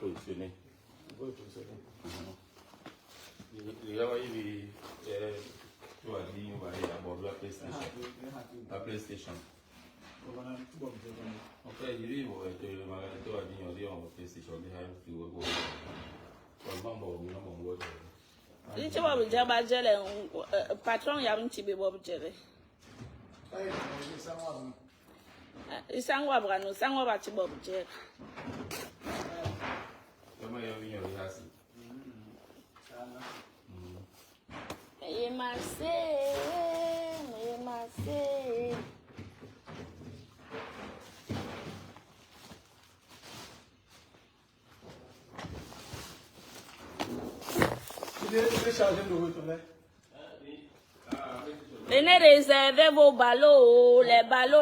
positionner. Les gars, tu vas dire, on va aller aborder la PlayStation. La PlayStation. Ok, il dit, on va dire, on va PlayStation, tu vas me dire, patron, il y a un petit bébé. Il s'en va, Brano, s'en va, tu vas me dire. Mais massé. Venez réserver vos ballots, les ballots.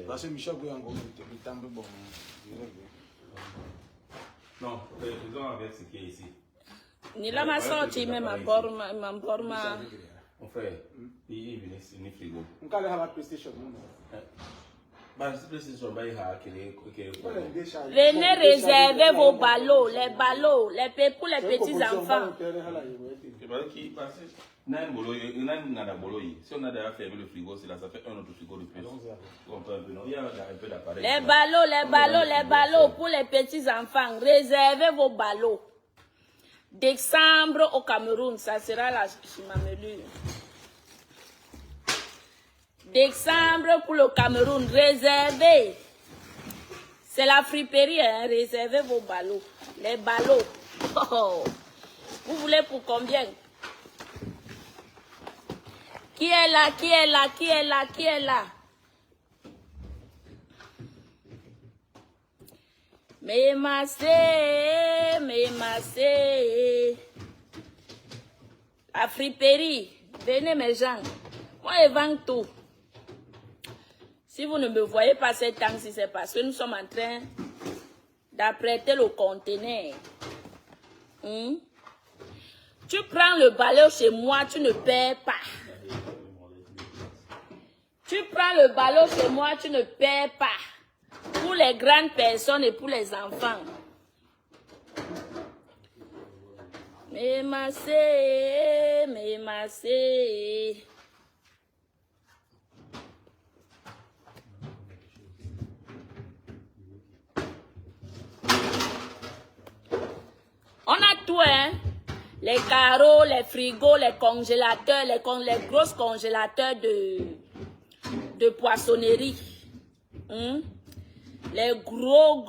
Parce que Michel Gouyan, non, faisons avec ce qui est ici. Ni la ma sorti même ma borma. Mon frère, il vient ici, il frigo. On peut aller à la PlayStation. Venez réserver vos ballots, les pour les petits enfants. Si on a déjà fermé le frigo, ça fait un autre frigo de plus. Les ballots pour les petits enfants. Réservez vos ballots. Décembre au Cameroun, ça sera la chimamelure. Décembre pour le Cameroun, réservez. C'est la friperie, hein? Réservez vos ballots. Les ballots. Oh. Vous voulez pour combien? Qui est là? Mais massé. La friperie. Venez mes gens. Moi je vends tout. Si vous ne me voyez pas ces temps-ci, c'est parce que nous sommes en train d'apprêter le conteneur. Tu prends le balai chez moi, tu ne perds pas. Tu prends le ballot chez moi, tu ne perds pas. Pour les grandes personnes et pour les enfants. Mais massé. On a tout, hein. Les carreaux, les frigos, les congélateurs, les gros congélateurs de poissonnerie. Les gros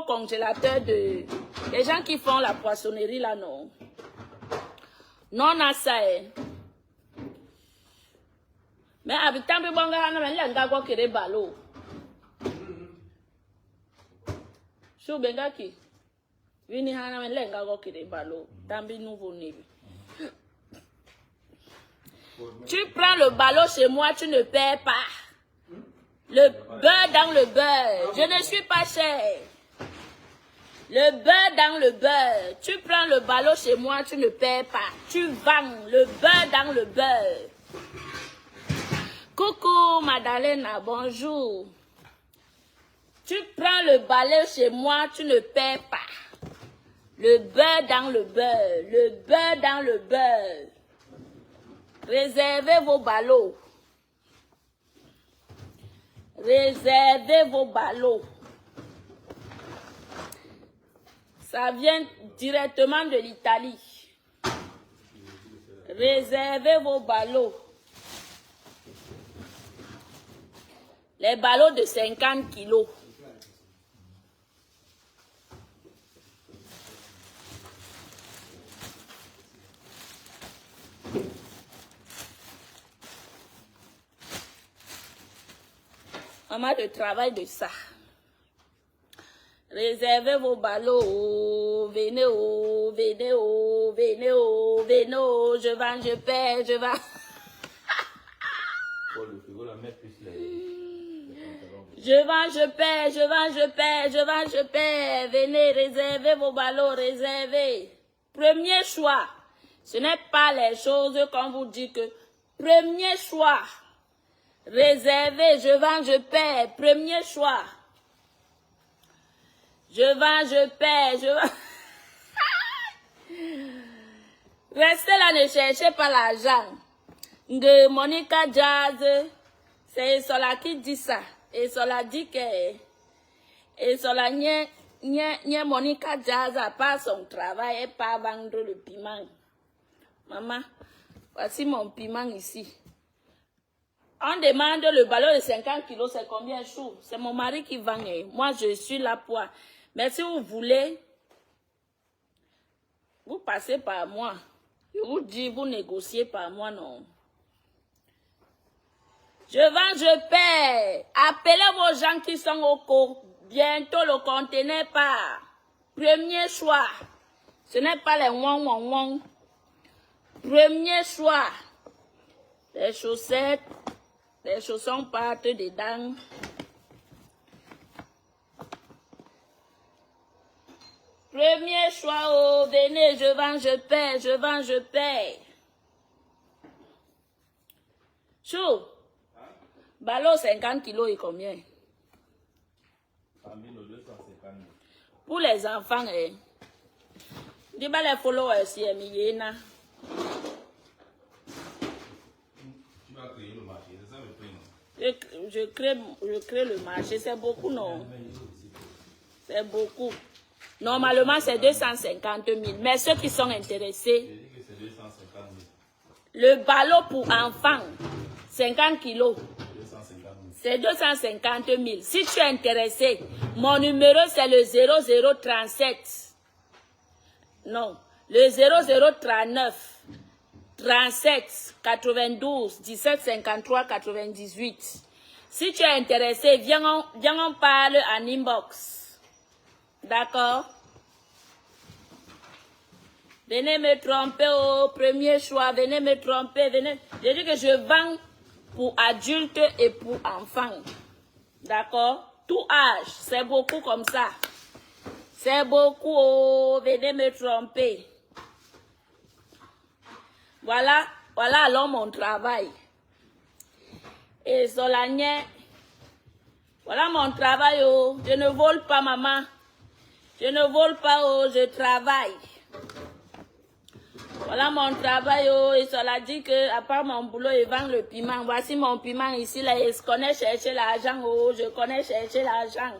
congélateurs les gens qui font la poissonnerie là, non. Non, on a ça, hein. Mais habitant de Bangala, on a un qui est ballot. Chou Bengaki. Vini hana men lenga go kire ballot. Tambi nouveau né. Tu prends le ballot chez moi, tu ne perds pas. Le beurre dans le beurre. Je ne suis pas cher. Le beurre dans le beurre. Tu prends le ballot chez moi, tu ne perds pas. Tu vends le beurre dans le beurre. Coucou Madalena, bonjour. Tu prends le balai chez moi, tu ne perds pas. Le beurre dans le beurre. Le beurre dans le beurre. Réservez vos ballots. Réservez vos ballots. Ça vient directement de l'Italie. Réservez vos ballots. Les ballots de 50 kilos. Maman de travail de ça. Réservez vos ballots. Venez, oh, venez, oh, venez, oh, venez, oh. Je vends, je perds, je vends. Je vends, je perds, je vends, je perds, je vends, je perds. Venez, réservez vos ballots, réservez. Premier choix, Ce n'est pas les choses qu'on vous dit que premier choix, réservé, je vends, je paie, premier choix. Je vends, je paie, je vends. Restez là, ne cherchez pas l'argent. De Monica Jazz, c'est Sola qui dit ça. Et Sola dit que... Et Sola, n'y Monica Jazz à part son travail et pas vendre le piment. Maman, voici mon piment ici. On demande le ballon de 50 kilos, c'est combien chou? C'est mon mari qui vend. Moi, je suis là pour... Mais si vous voulez, vous passez par moi. Je vous dis, vous négociez par moi, non. Je vends, je paie. Appelez vos gens qui sont au cours. Bientôt, le conteneur part. Premier choix. Ce n'est pas les wong. Premier choix. Les chaussettes, les chaussons partent dedans. Premier choix, oh, venez, je vends, je paie, je vends, je paie. Chou, ballot 50 kilos et combien? 100 000 ou 250 000. Pour les enfants, dis pas les followers, si Emiliena. Tu vas créer le marché, c'est ça le prix, non? Je crée le marché, c'est beaucoup, non? C'est beaucoup. Normalement, c'est 250 000. Mais ceux qui sont intéressés, J'ai dit que c'est 250 000. le ballot pour enfants, 50 kilos, 250 000. c'est 250 000. Si tu es intéressé, mon numéro, c'est le 0037. Non, le 0039 37 92 17 53 98. Si tu es intéressé, viens on parle en inbox. D'accord? Venez me tromper au premier choix. Venez me tromper. Venez. Je dis que je vends pour adultes et pour enfants. D'accord? Tout âge. C'est beaucoup comme ça. C'est beaucoup. Oh, venez me tromper. Voilà alors mon travail. Et Solagné. Voilà mon travail. Oh. Je ne vole pas, maman. Je ne vole pas, oh, je travaille. Voilà mon travail, oh, et cela dit que, à part mon boulot, il vend le piment. Voici mon piment ici, là, et je connais chercher l'argent, oh, je connais chercher l'argent.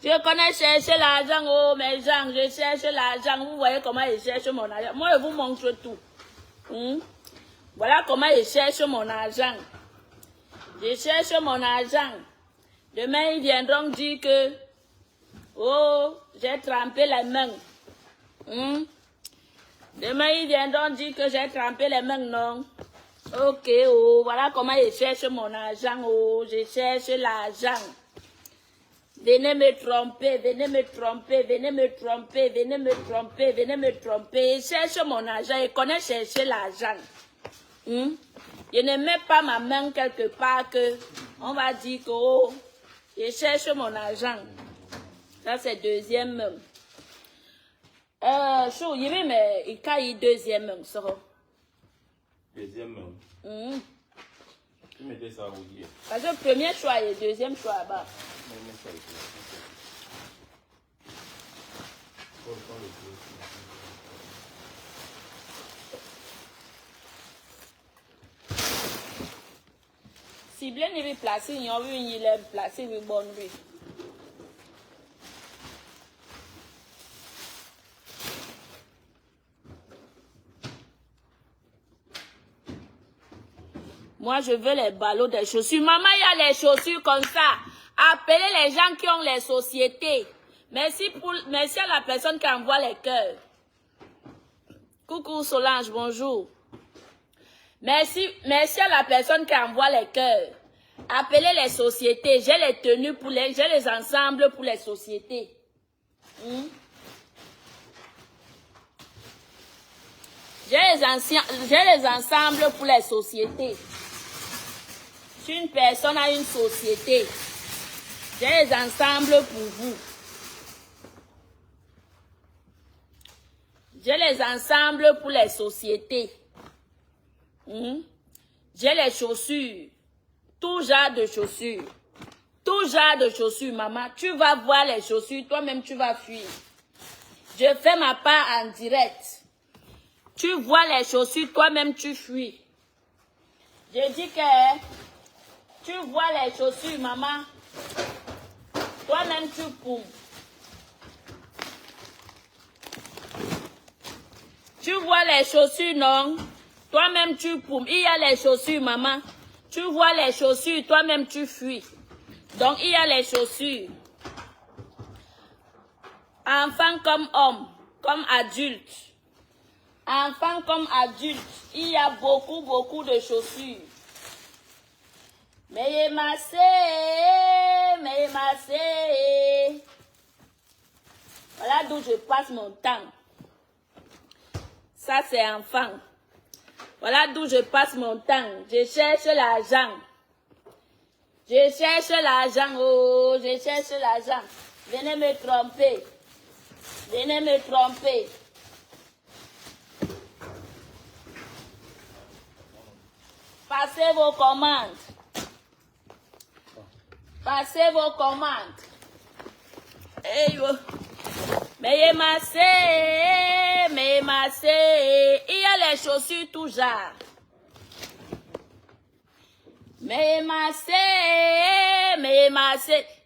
Je connais chercher l'argent, oh, mes gens, je cherche l'argent. Vous voyez comment je cherche mon argent. Moi, je vous montre tout. Voilà comment je cherche mon argent. Je cherche mon argent. Demain, ils viendront dire que oh, j'ai trempé les mains. Demain, ils viendront dire que j'ai trempé les mains, non? Ok, oh, voilà comment je cherche mon argent, oh, je cherche l'argent. Venez me tromper, venez me tromper, venez me tromper, venez me tromper, venez me tromper. Je cherche mon argent, je connais chercher l'argent. Je ne mets pas ma main quelque part que on va dire que, oh, je cherche mon argent. Ça, c'est deuxième même. Chou, il y a il y a deuxième même, ça. Deuxième même. Tu mettais ça où dire? Parce que le premier choix et le deuxième choix là-bas. Si bien il est placé, il y a eu il est placé une bonne vie. Moi, je veux les ballots des chaussures. Maman, il y a les chaussures comme ça. Appelez les gens qui ont les sociétés. Merci à la personne qui envoie les cœurs. Coucou Solange, bonjour. Merci à la personne qui envoie les cœurs. Appelez les sociétés. J'ai les tenues pour j'ai les ensembles pour les sociétés. J'ai les ensembles pour les sociétés. Si une personne a une société, j'ai les ensembles pour vous. J'ai les ensembles pour les sociétés. J'ai les chaussures. Tout genre de chaussures. Tout genre de chaussures, maman. Tu vas voir les chaussures, toi-même tu vas fuir. Je fais ma part en direct. Tu vois les chaussures, toi-même tu fuis. Je dis que tu vois les chaussures, maman. Toi-même tu poumes. Tu vois les chaussures, non? Toi-même tu poumes. Il y a les chaussures, maman. Tu vois les chaussures, toi-même tu fuis. Donc il y a les chaussures. Enfant comme homme, comme adulte. Enfant comme adulte, il y a beaucoup de chaussures. Mais massé. Voilà d'où je passe mon temps. Ça c'est enfant. Voilà d'où je passe mon temps. Je cherche l'argent. Je cherche l'argent. Oh, je cherche l'argent. Venez me tromper. Venez me tromper. Passez vos commandes. Passez vos commandes. Hey, yo. Mais massé. Il y a les chaussures tout genre. Mais massé.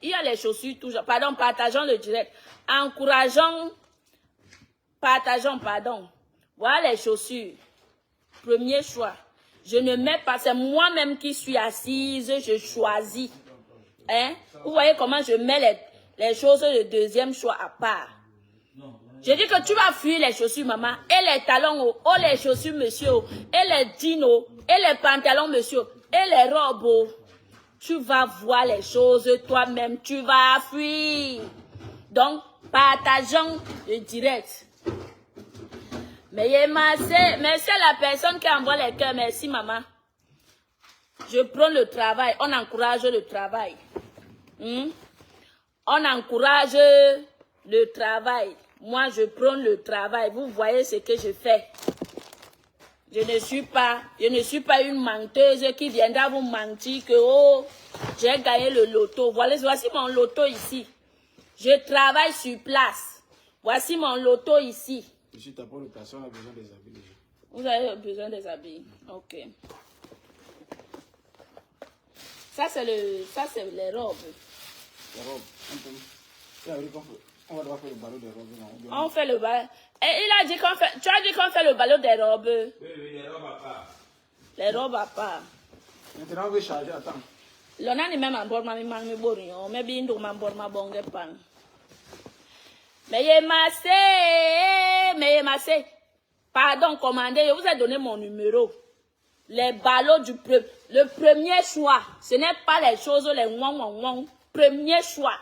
Il y a les chaussures tout genre. Pardon, partageons le direct. Encourageons. Partageons, pardon. Voilà les chaussures. Premier choix. Je ne mets pas, c'est moi-même qui suis assise, je choisis. Hein? Vous voyez comment je mets les choses de deuxième choix à part. Je dis que tu vas fuir les chaussures, maman, et les talons, oh, les chaussures, monsieur, et les jeans, et les pantalons, monsieur, et les robes. Tu vas voir les choses toi-même, tu vas fuir. Donc, partageons le direct. Mais merci à la personne qui envoie les cœurs. Merci, maman. Je prends le travail. On encourage le travail. On encourage le travail. Moi, je prends le travail. Vous voyez ce que je fais. Je ne suis pas une menteuse qui viendra vous mentir que, oh, j'ai gagné le loto. Voici mon loto ici. Je travaille sur place. Voici mon loto ici. Ici, tu n'as pas de personne, on a besoin des habits déjà. Vous avez besoin des habits. Ok. Ça, c'est les robes. Les robes. On va devoir faire le ballot des robes. Non? On fait le ballot. Et il a dit qu'on fait. Tu as dit qu'on fait le ballot des robes. Oui, les robes à part. Les robes à part. Maintenant, on veut charger. Attends. L'on a même en bord, mais bien ma bord, ma bonne pan. Mais massé. Pardon, commandez, je vous ai donné mon numéro. Les ballots le premier choix. Ce n'est pas les choses, les wong. Premier choix.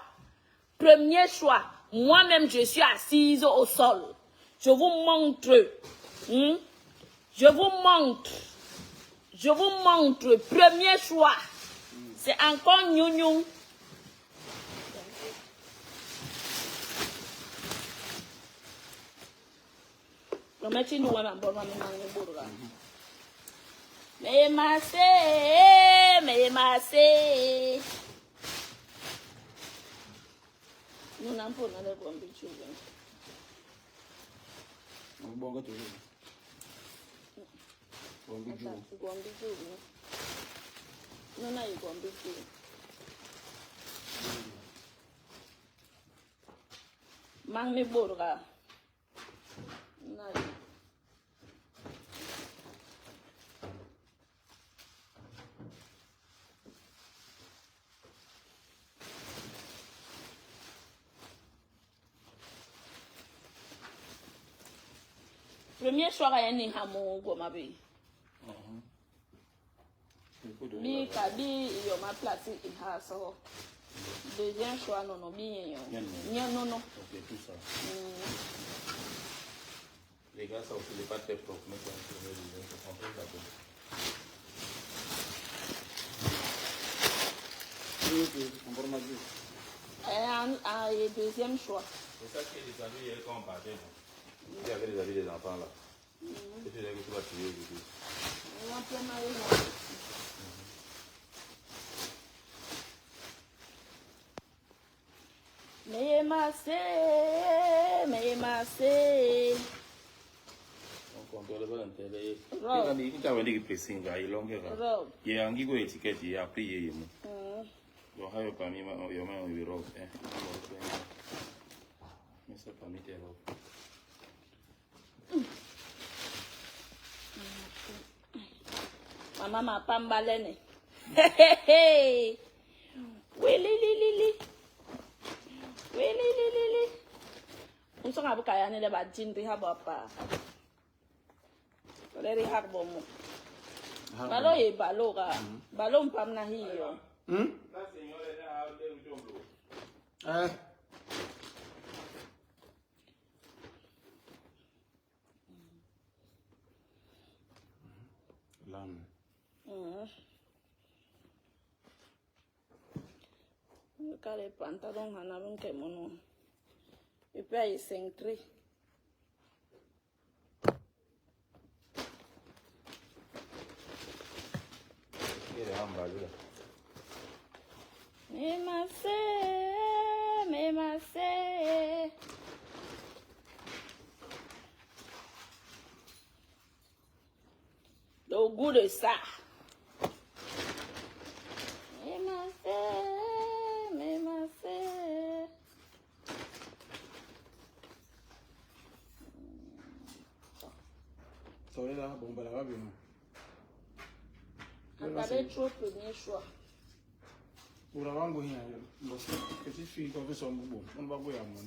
Premier choix. Moi-même, je suis assise au sol. Je vous montre. Je vous montre. Premier choix. C'est encore gnou. Mais massé. Nous n'avons pas de compétition. Bon, go toujours. Bon, go toujours. Non, non, il compétition. Mang borga. Premier choix à un hamo gomabe. Bi kabi yo ma place in haso. Deuxième choix non bien non. Ok, tout ça. Les gars, ça aussi n'est pas très propre, mais c'est un peu d'accord. Encore ma vie. Et deuxième choix. C'est ça qui est des amis hier quand on partait. Il y avait des amis des enfants là. Et tu dis que tu vas tuer aujourd'hui. Controle pas l'intérêt. Il t'a dit que pressing là, il longue là. Il y a un qui a étiquette, il a pris. Donc, il y a pas mis ma robe. Mais ça pas mis tes robes. Maman m'a pas emballé. Oui, li. On s'en a beaucoup à y aller là-bas, Jin, tu as pas. Leri hak bomo. Balo ye balo ga. Balo mpam na hiyo. Lam. Kale pantalon hana lunke mono. Et puis il s'entrée. Mais ma sœur. Le goût de ça. Mais ma sœur. Ça va là, bon, bah là, va bien. Regardez trop premier choix. Pour avoir un bon petite fille qui fait son bon, on va voir mon.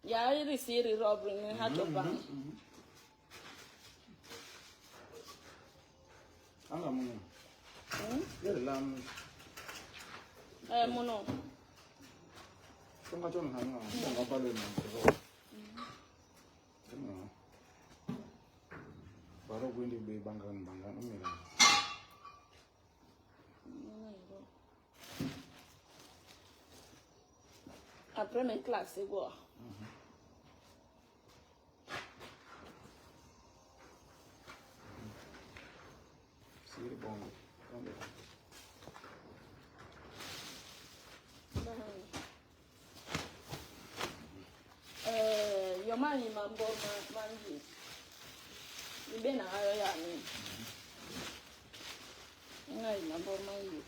Ya iri siri robring ni hato bang. Anga mono. Ya lam. Mono. Tonga chon hanga, tonga balo na. Baro gwindi be bangan umira. Après mes classes, c'est quoi? Siri bongo. Your man in my board, man. You been a higher me. I remember my you.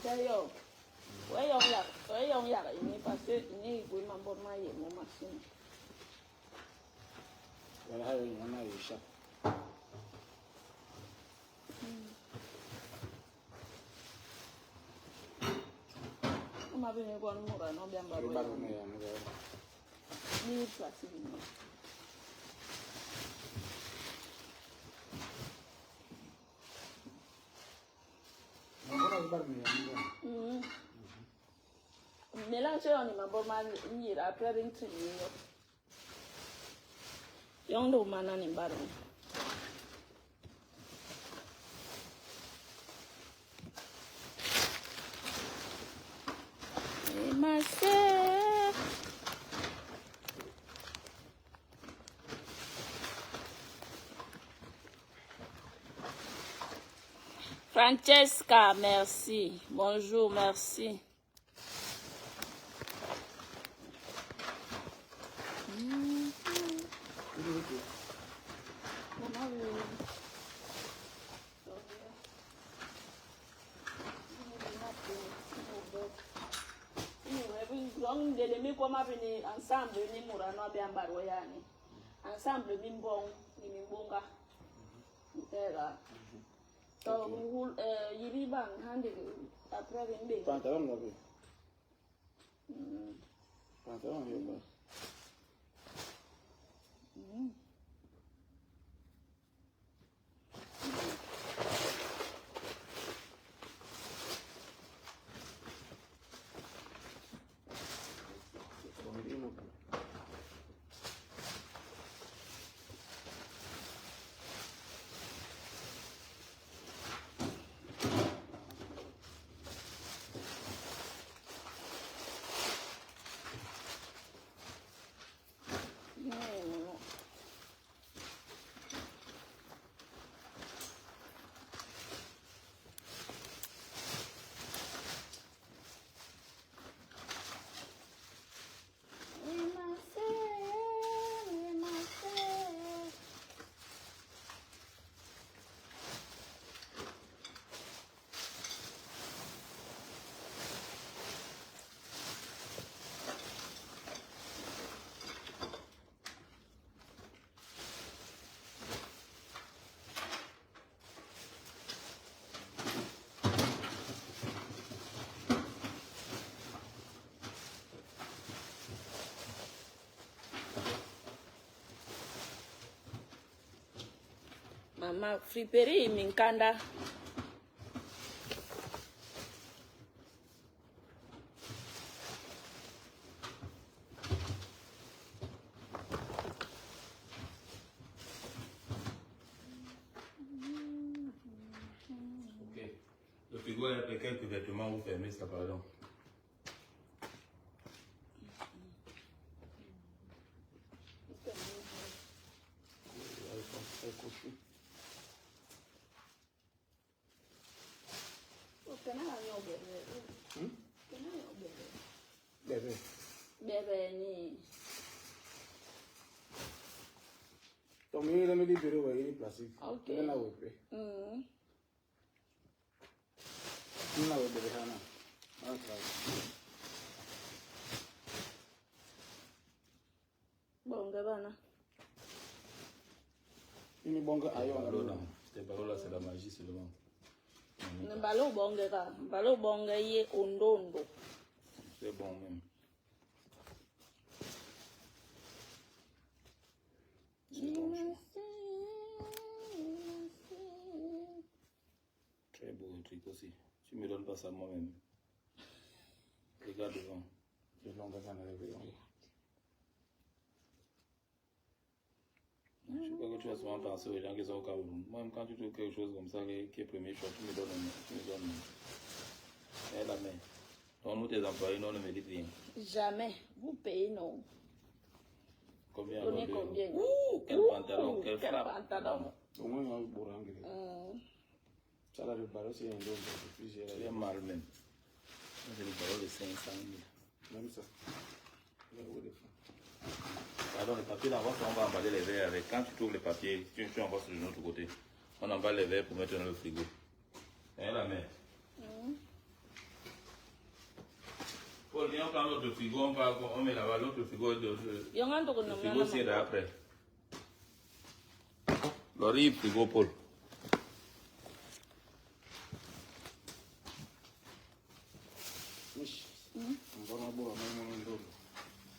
Yo, where young yak, you need to say, you need to remember my machine. Well, I have one shop. I'm having one more and I'll be able to need plastic. Mélange on est ma bonne man hier après une trigne. Young do man and baron. Ma sœur. Francesca, merci. Bonjour, merci. Ensemble, ni murano bien baroyani. Ensemble, mimbong, ni mimbonga. Era. So, yiri bang handi après vende. Pantalon là. Pantalon yo ba. Mama friperi minkanda. Ok. Le frigo est quelques vêtements vous fermez ça, pardon. Bébé ni. Donc il est mis bureau il est plastique. Ok. Il na wepe. Il na wepe hana. Bon gabana. Il bonga ayo Là, ces paroles-là, c'est la magie seulement. Ne balo bonga ka. Balo bonga ye ondondo. C'est bon même. C'est bon choix. Très beau truc aussi. Tu me donnes pas ça moi-même. Regarde devant. Je longa ça na réveillon. Je sais pas que tu vas souvent penser aux gens qui sont au Cameroun. Moi-même, quand tu trouves quelque chose comme ça qui est premier choix, tu me donnes un. Tu me donnes un. Eh la main. Donc, nous, tes employés, non, ne méritent rien. Jamais. Vous payez non. Combien Donnez alors de- combien? Quel pantalon, quel frappe. pantalon. Au moins on bourang. Ça là le ballon c'est un don de plus C'est mal même. C'est le ballon de 500 000. même ça. Pardon, le papier d'envoi, on va emballer les verres avec. Quand tu trouves les papiers, tu envoies sur de l'autre côté. On emballe les verres pour mettre dans le frigo. Et la main. Paul, viens prendre l'autre frigo, on met là-bas l'autre frigo. Le frigo, c'est là après. Laurie, frigo, Paul.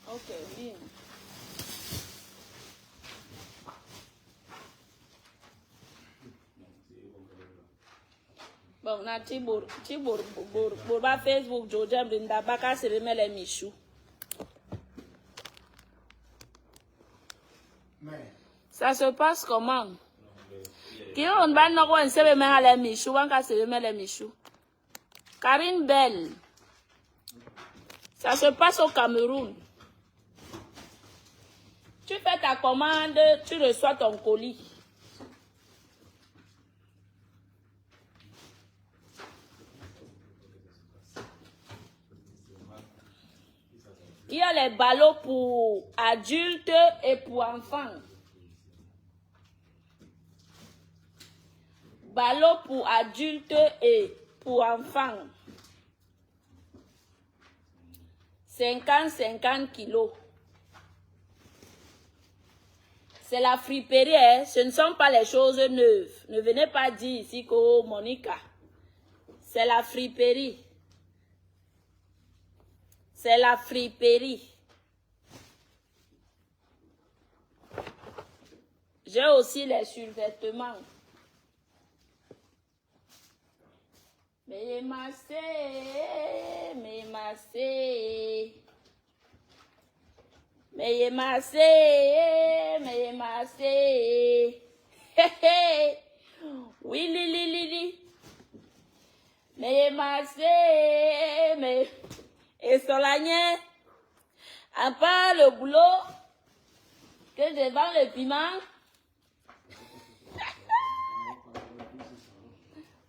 Ok, bien. Bon, na tibor ba Facebook Jojem Rinda Baka se remet les michou. Ça se passe comment? Qui on va nous voir se remet les michou, on va se remet les michou. Karine Belle. Ça se passe au Cameroun. Tu fais ta commande, tu reçois ton colis. Il y a les ballots pour adultes et pour enfants. Ballots pour adultes et pour enfants. 50 kilos. C'est la friperie, hein? Ce ne sont pas les choses neuves. Ne venez pas dire ici que oh, Monica. C'est la friperie. C'est la friperie. J'ai aussi les survêtements. Mais massé. Oui, li. Mais et Solagné, à part le boulot, que je vends le piment.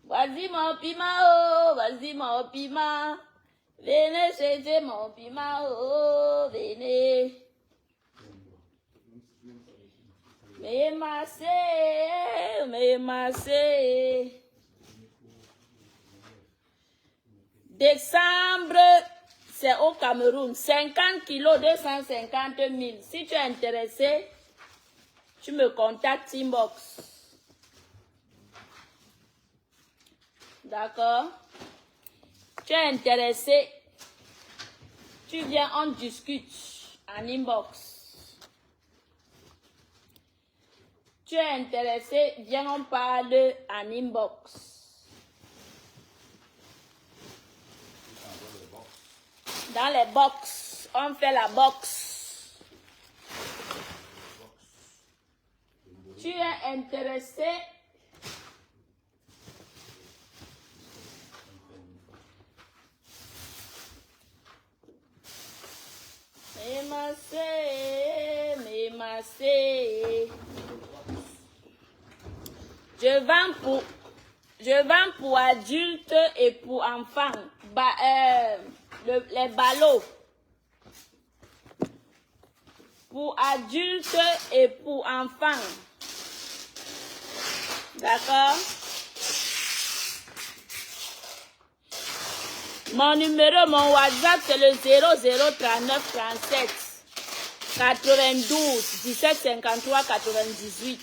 Vas-y mon piment, oh, vas-y mon piment. Venez chercher mon piment, oh, venez. Mais massé. Décembre, c'est au Cameroun. 50 kilos, 250 000. Si tu es intéressé, tu me contactes inbox. D'accord? Tu es intéressé, tu viens, on discute en inbox. Tu es intéressé, viens, on parle en inbox. Dans les box, on fait la box. Tu es intéressé. Mais massé. Je vends pour adultes et pour enfants. Les ballots. Pour adultes et pour enfants. D'accord? Mon numéro, mon WhatsApp, c'est le 0039 37 92 17 53 98.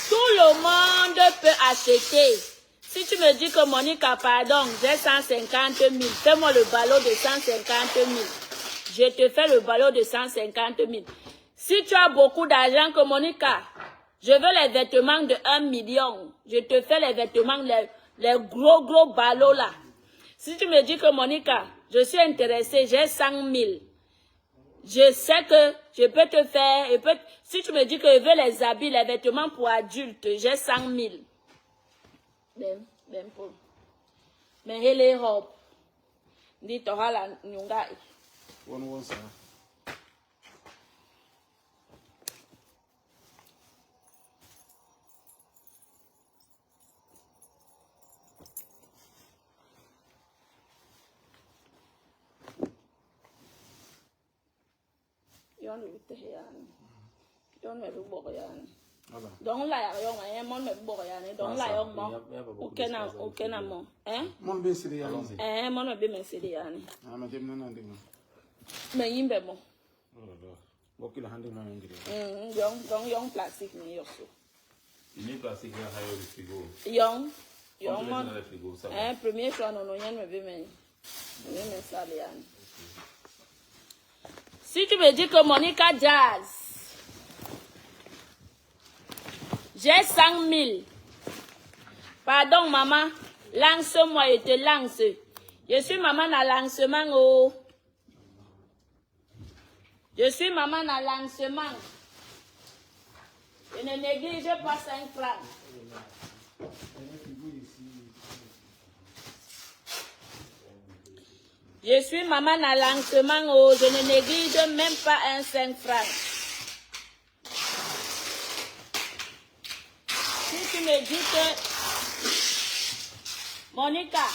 Tout le monde peut acheter. Si tu me dis que Monica, pardon, j'ai 150 000, fais-moi le ballot de 150 000. Je te fais le ballot de 150 000. Si tu as beaucoup d'argent que Monica, je veux les vêtements de 1 million. Je te fais les vêtements, les gros ballots là. Si tu me dis que Monica, je suis intéressée, j'ai 100 000. Je sais que je peux te faire, si tu me dis que je veux les habits, les vêtements pour adultes, j'ai 100 000. Mais il est hop. Dit tu as la nyunga. One ça. Donc là, il y a un monde qui est donc là, il y a un monde aucun amour. Hein? Mon bien c'est rien. Hein, mon bien c'est rien. Ah, mais j'aime non ndé. Mais il est bon. Oh là là. Beaucoup la hande ma ngiri. Donc yon plastique ni yoso. Ni plastique na hayo le frigo. Yon mon. Hein, premier choix non yon me bien mais ça les an. Si tu me dis que Monica Jazz, j'ai 100 000. Pardon, maman. Lance-moi, je te lance. Je suis maman à lancement. Oh. Je suis maman à lancement. Je ne néglige pas 5 francs. Je suis maman à lancement. Oh. Je ne néglige même pas un 5 francs. Si tu me dis que Monica,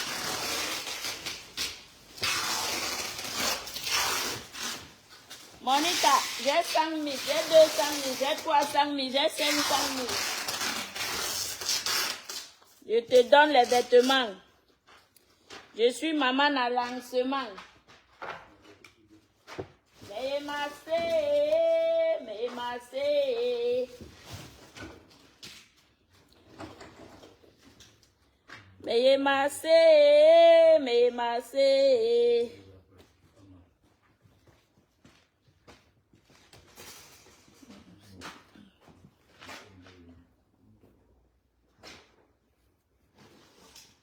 Monica, j'ai 5 000, j'ai 200 000, j'ai 300 000, j'ai 500 000. Je te donne les vêtements. Je suis maman à lancement. Mais massé.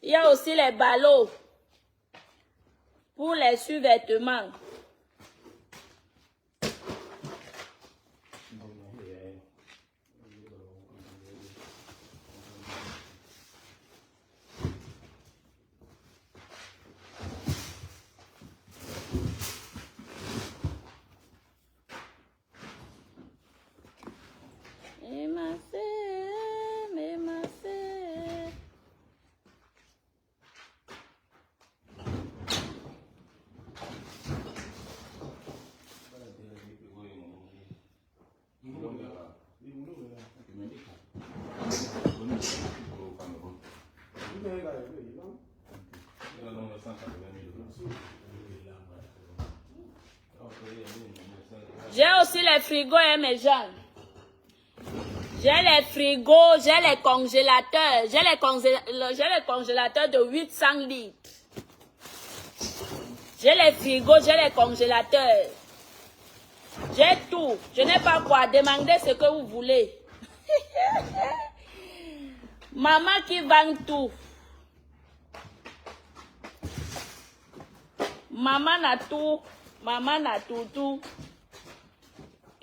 Il y a aussi les ballots pour les sous-vêtements. J'ai aussi les frigos, hein, mes gens. J'ai les frigos, j'ai les congélateurs. J'ai les congélateurs de 800 litres. J'ai les frigos, j'ai les congélateurs. J'ai tout. Je n'ai pas quoi. Demandez ce que vous voulez. Maman qui vend tout. Maman a tout. Maman a tout.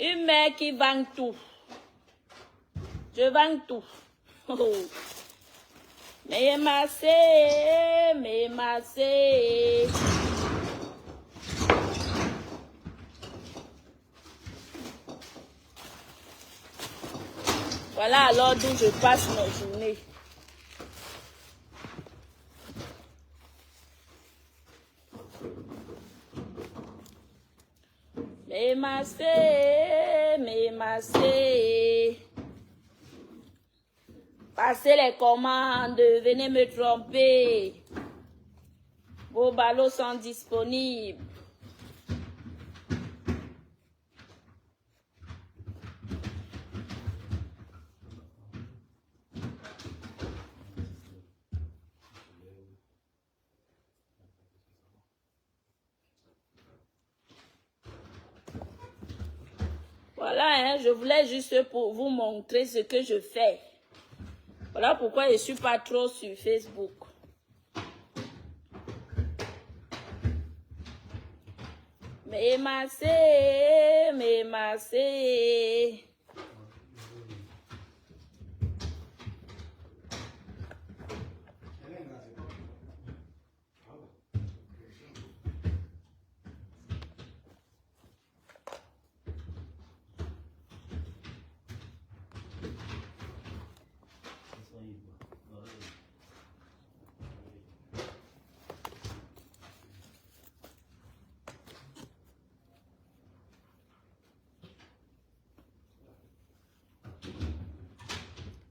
Une mère qui vend tout. Je vends tout. Mais massé. Voilà alors d'où je passe mes journées. Mais massé. Passez les commandes, venez me tromper. Vos ballots sont disponibles. Voilà, hein, je voulais juste pour vous montrer ce que je fais. Voilà pourquoi je ne suis pas trop sur Facebook. Mais massé.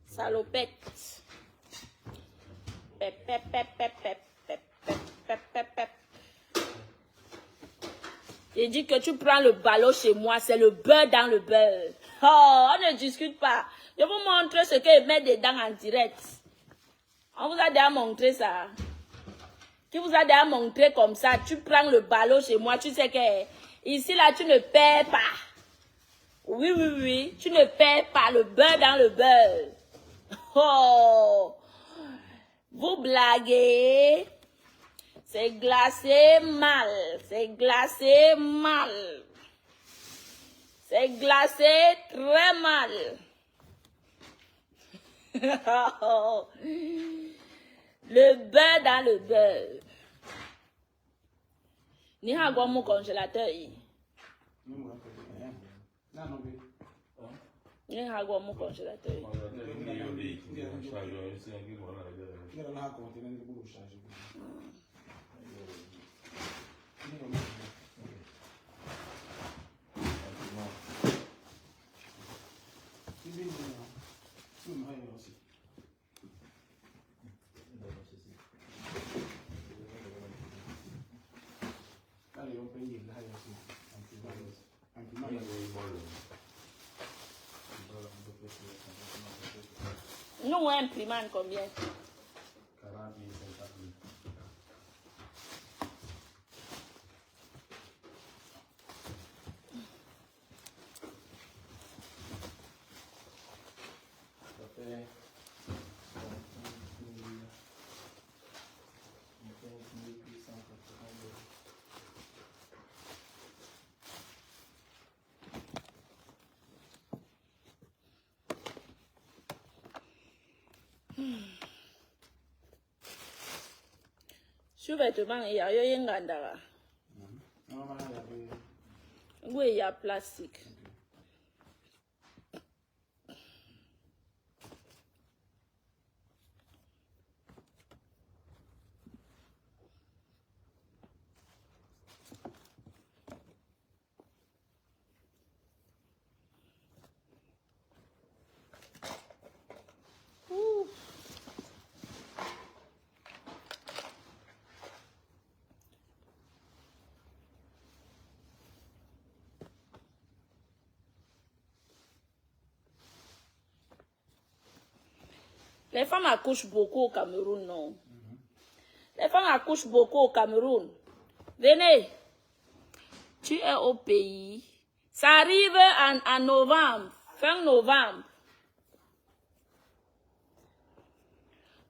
Salopette. Pep. J'ai dit que tu prends le ballot chez moi, c'est le beurre dans le beurre. Oh, on ne discute pas. Je vous montre ce que je mets dedans en direct. On vous a déjà montré ça. Qui vous a déjà montré comme ça, tu prends le ballot chez moi, tu sais que ici là tu ne perds pas. Oui, tu ne perds pas le beurre dans le beurre. Oh, vous blaguez. C'est glacé mal. C'est glacé très mal. Le beurre dans le beurre. Ni a quoi mon congélateur yi. Ni a quoi mon congélateur yi. Nous, imprimante combien? 40 000, 50 000. Ça fait 880 000. Sous-vêtements, il y a un gandara. Oui, il y a plastique. Les femmes accouchent beaucoup au Cameroun, non? Les femmes accouchent beaucoup au Cameroun. Venez, tu es au pays. Ça arrive en novembre, fin novembre.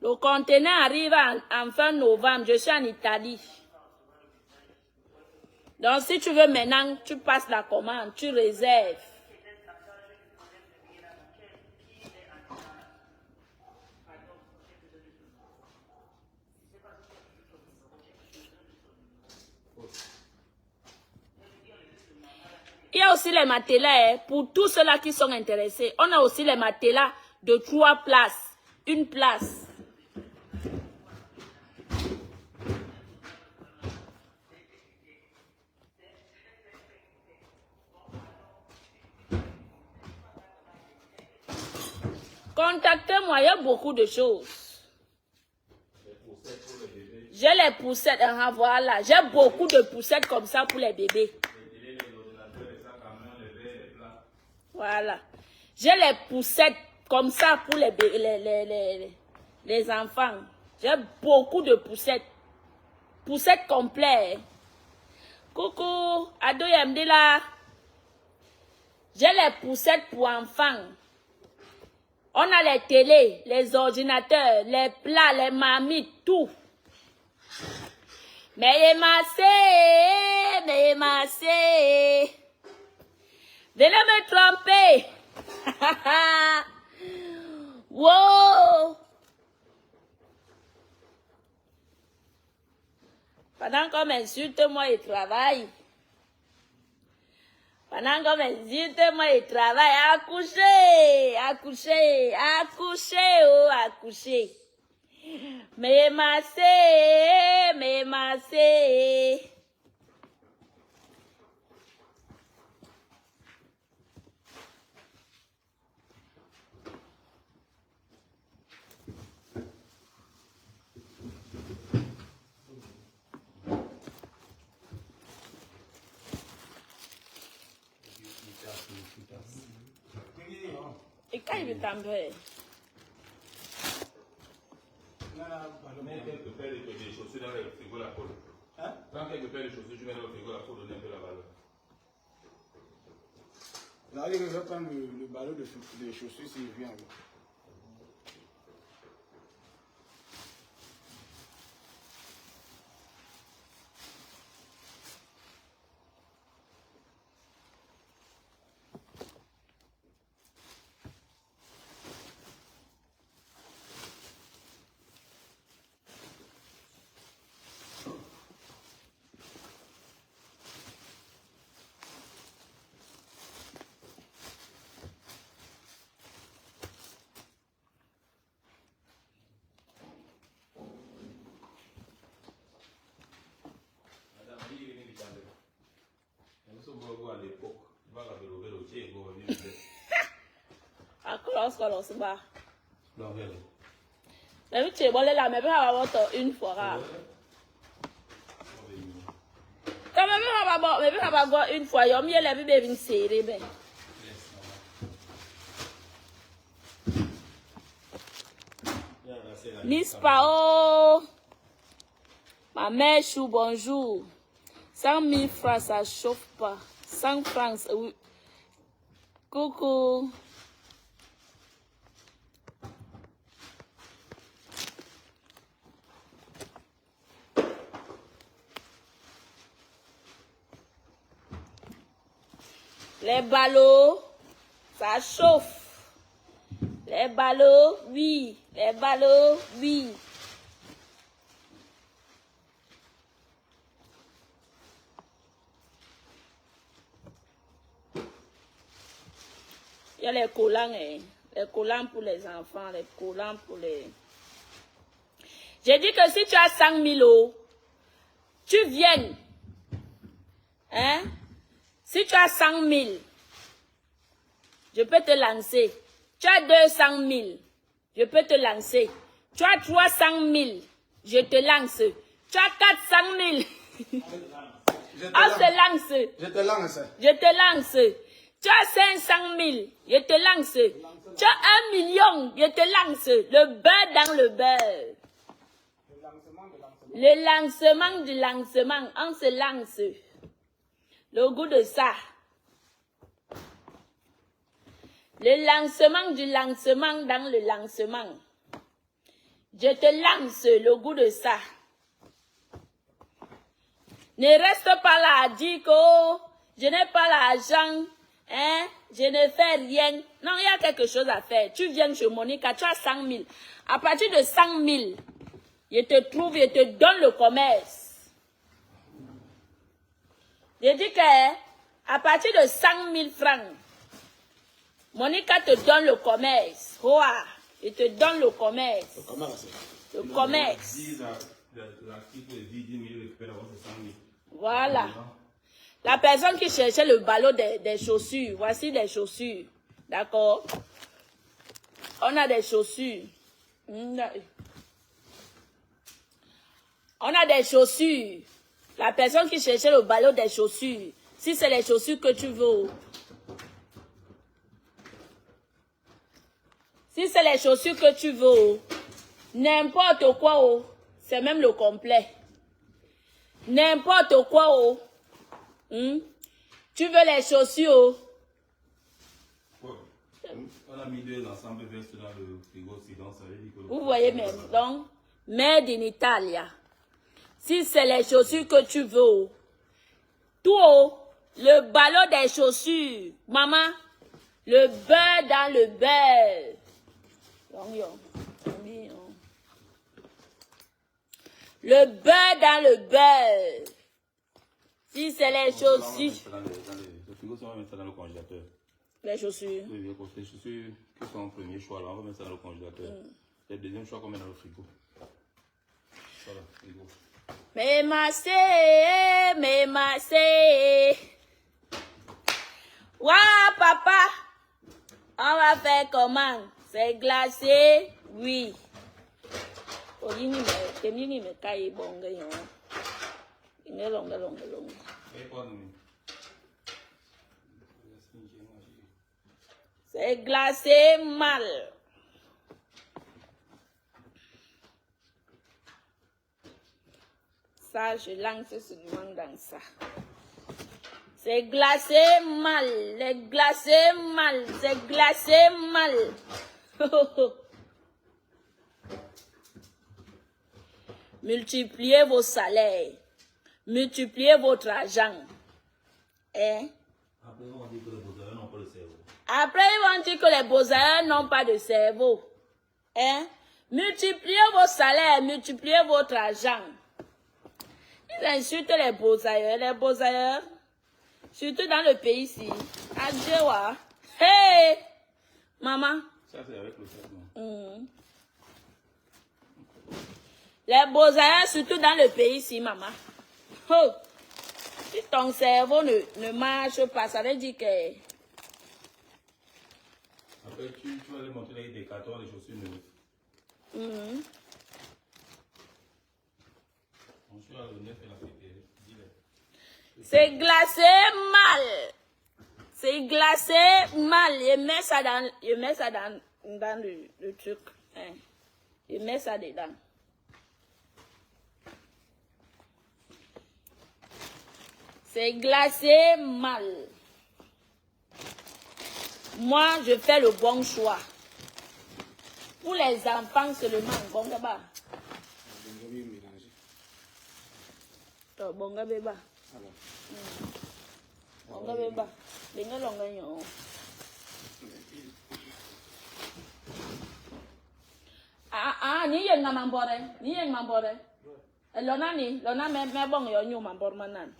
Le conteneur arrive en fin novembre. Je suis en Italie. Donc, si tu veux maintenant, tu passes la commande, tu réserves. Il y a aussi les matelas, pour tous ceux-là qui sont intéressés. On a aussi les matelas de 3 places, 1 place. Contactez-moi, il y a beaucoup de choses. J'ai les poussettes, voilà. J'ai beaucoup de poussettes comme ça pour les bébés. Voilà. J'ai les poussettes comme ça pour les enfants. J'ai beaucoup de poussettes. Poussettes complètes. Coucou, Ado Yamdila. J'ai les poussettes pour enfants. On a les télés, les ordinateurs, les plats, les marmites, tout. Mais massé. Venez me tromper. Wow. Pendant qu'on m'insulte, moi, je travaille. Pendant qu'on m'insulte, moi, je travaille. Accoucher. Mais massé. Et quand il veut tomber? Mais quelques paires de chaussures dans le frigo la poudre. Quand quelques paires de chaussures, tu mets dans le frigo la poudre, donner un peu la valeur. Là, je vais prendre le ballon de chaussures s'il vient. À l'époque, il va la développer le tien. À close bas. Non, mais Mais tu es bon là, mais pas avoir une fois. Quand même pas avoir une fois, il y a mieux la bébé serré ben. Nispao. Ma mère chou, bonjour. 100 000 francs, ça chauffe pas. 100 francs, oui. Coucou. Les ballots, ça chauffe. Les ballots, oui. Les ballots, oui. Il y a les collants, hein. Les collants pour les enfants, les collants pour les... J'ai dit que si tu as 100 000 euros, tu viens. Hein? Si tu as 100 000, je peux te lancer. Tu as 200 000, je peux te lancer. Tu as 300 000, je te lance. Tu as 400 000. On se lance. Je te lance. Je te lance. Tu as 500 000, je te lance. Tu as 1 million, je te lance. Le beurre dans le beurre. Le lancement du lancement, on se lance. Le goût de ça. Le lancement du lancement dans le lancement. Je te lance le goût de ça. Ne reste pas là à dire que oh, je n'ai pas l'argent, hein, je ne fais rien. Non, il y a quelque chose à faire. Tu viens chez Monica, tu as 100 000. À partir de 100 000, je te trouve, je te donne le commerce. Je dis que à partir de 100 000 francs, Monica te donne le commerce. Ouah, je te donne le commerce. Le commerce. Le commerce. Voilà. La personne qui cherchait le ballot des chaussures. Voici des chaussures. D'accord? On a des chaussures. On a des chaussures. La personne qui cherchait le ballot des chaussures. Si c'est les chaussures que tu veux. Si c'est les chaussures que tu veux. N'importe quoi. C'est même le complet. N'importe quoi. Tu veux les chaussures. On a mis deux ensemble vestes dans le frigo aussi. Donc ça veut dire que vous voyez même. Donc, made in Italia. Si c'est les chaussures que tu veux. Tout. Le ballon des chaussures. Maman. Le beurre dans le beurre. Le beurre dans le beurre. Si c'est les chaussures. Le frigo, on va mettre ça dans le congélateur. Les chaussures. Oui, les chaussures qui sont en premier choix, là, on va mettre ça dans le congélateur. Le deuxième choix qu'on met dans le frigo. Voilà, frigo. Mais massé. Ouah, papa. On va faire comment? C'est glacé? Oui. C'est glacé mal. Ça, je lance seulement dans ça. C'est glacé mal. C'est glacé mal. C'est glacé mal. Multipliez vos salaires. Multipliez votre argent. Hein? Après, ils vont dire que les beaux-arts n'ont pas de cerveau. Hein? Multipliez vos salaires, multipliez votre argent. Ils insultent les beaux-arts. Les beaux-arts, surtout dans le pays ici. Adjewa. Hey! Maman. Ça, c'est avec le traitement. Les beaux-arts, surtout dans le pays ici, maman. Oh. Si ton cerveau ne marche pas, ça veut dire que... Après, tu vas aller montrer des cartons, des chaussures neuves. C'est glacé mal. C'est glacé mal. Je mets ça dans le truc. Hein. Et mets ça dedans. C'est glacé mal. Moi, je fais le bon choix. Pour les enfants seulement, bon gaba. Bon gaba. Bon gaba. Lenga longa yo. Ni yang mamambore. Ni yang mambore. Lona me bong yo nyu mambor manan.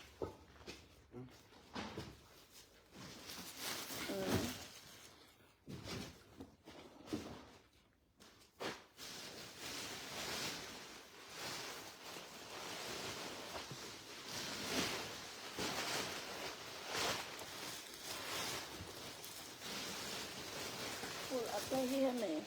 Apa hier nih?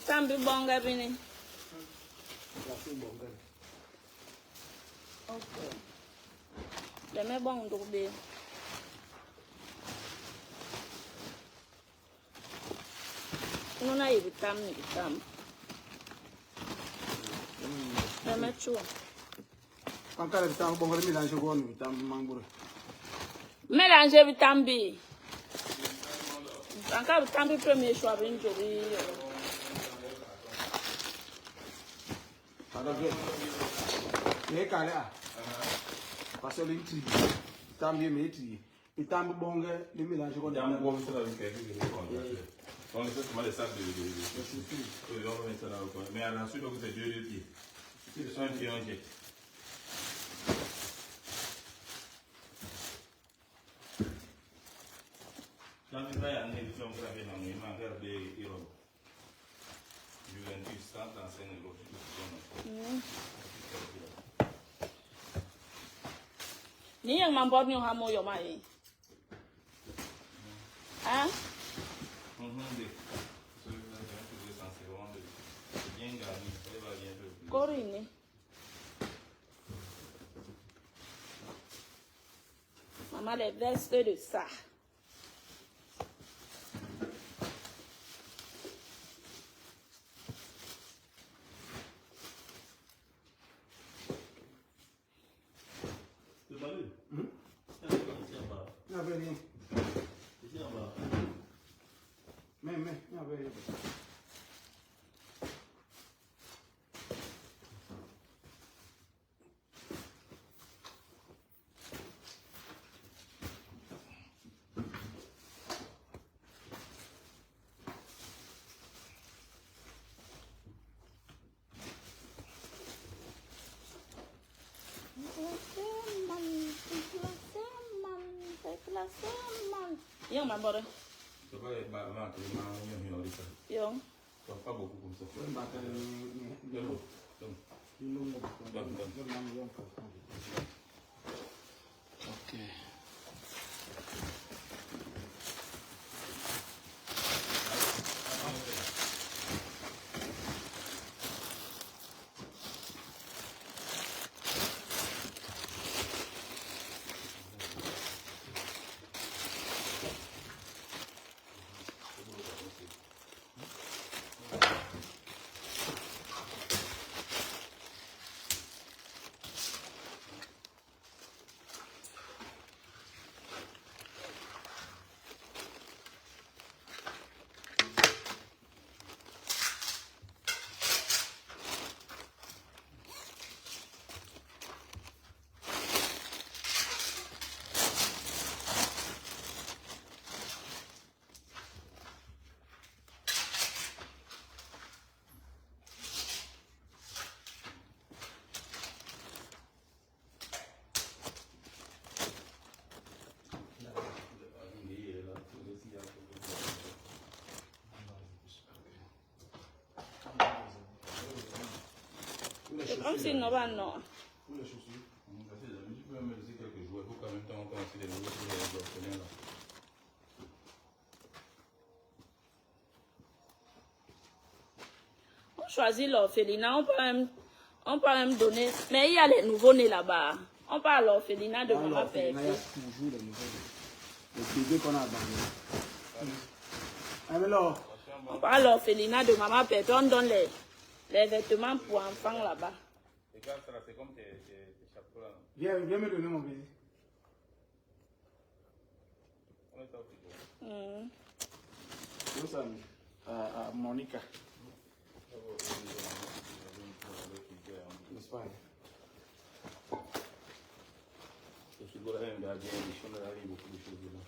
Sambi bonga bini. Okay. Deme bong dobe. Nuna ibitam ni bitam. Deme chua. Quand elle est en bon, elle mélange quoi, nous, dans le mangoure. Mélanger bitambi. Encore bitambi premier choix bin jori. Alors, il est calé. Parce que l'intri, tant bien métier. Et tant bon, les mélanges qu'on a. On va les sacs de. Mais à la suite, c'est deux pieds. C'est un pied en jet. Quand tu vas à une édition, vous avez dans les mains des héros. Juventus, 135 euros. Ni yang mambor ni hamo yo mai. Ah? Kori ni. Maman les vestes de ça. Yang mambor. Coba ya, Mbak, Yang. Pas beaucoup comme ça. Ok. Comme si non, bah non. Pour les chaussures. Tu peux même laisser quelques jours. Il faut quand même temps qu'on commence les nouveaux pour les orphelins là. On choisit l'orphelinat, on peut même donner. Mais il y a les nouveaux-nés là-bas. On parle de l'orphelinat de maman père. Il y a toujours les nouveaux. Les bébés qu'on a abandonnés. Ah, mais là, On parle de l'orphelinat de maman père. On donne les vêtements pour enfants là-bas. Regarde ça là, c'est comme tes chapeaux là. viens me donner mon bébé. On est ça au frigo. Où ça, à Monica. L'Espagne. Le frigo là, même gardien, les chiens là, il y a beaucoup de choses dedans.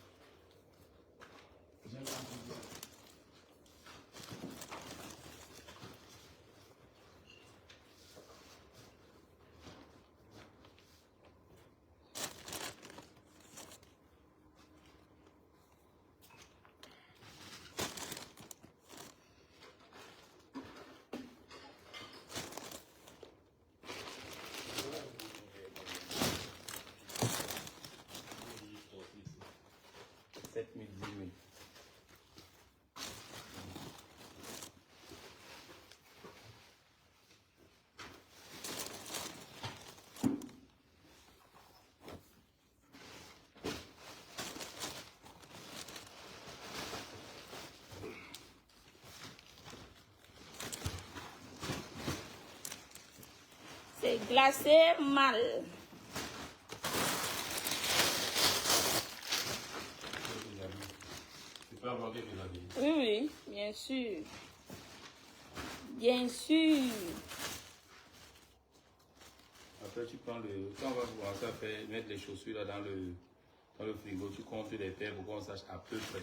C'est glacé mal. C'est pas bloqué que la vie. Oui, oui, bien sûr. Bien sûr. Après, tu prends le. Quand on va commencer à faire, mettre les chaussures là dans le frigo, tu comptes les paires pour qu'on sache à peu près.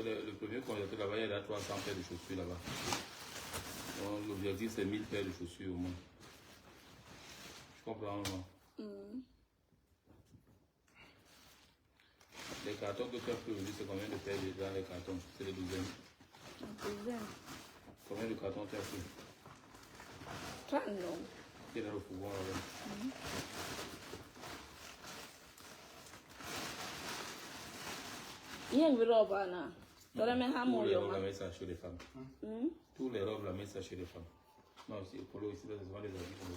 Le premier congélateur là-bas, il y a 300 paires de chaussures là-bas. Donc, l'objectif, c'est 1000 paires de chaussures au moins. Je comprends, maman. Les cartons que tu as pris aujourd'hui, c'est combien de paires dans les cartons? C'est les douzaines. Combien de cartons tu as pris? 30 non. Qui est dans le fourgon là-bas? Il y a une robe là. Tu as mis un Tous les robes, mot. la mets ça chez les femmes. Tous les robes, la mets ça chez les femmes. Non, c'est pour le ici, c'est souvent des habits pour le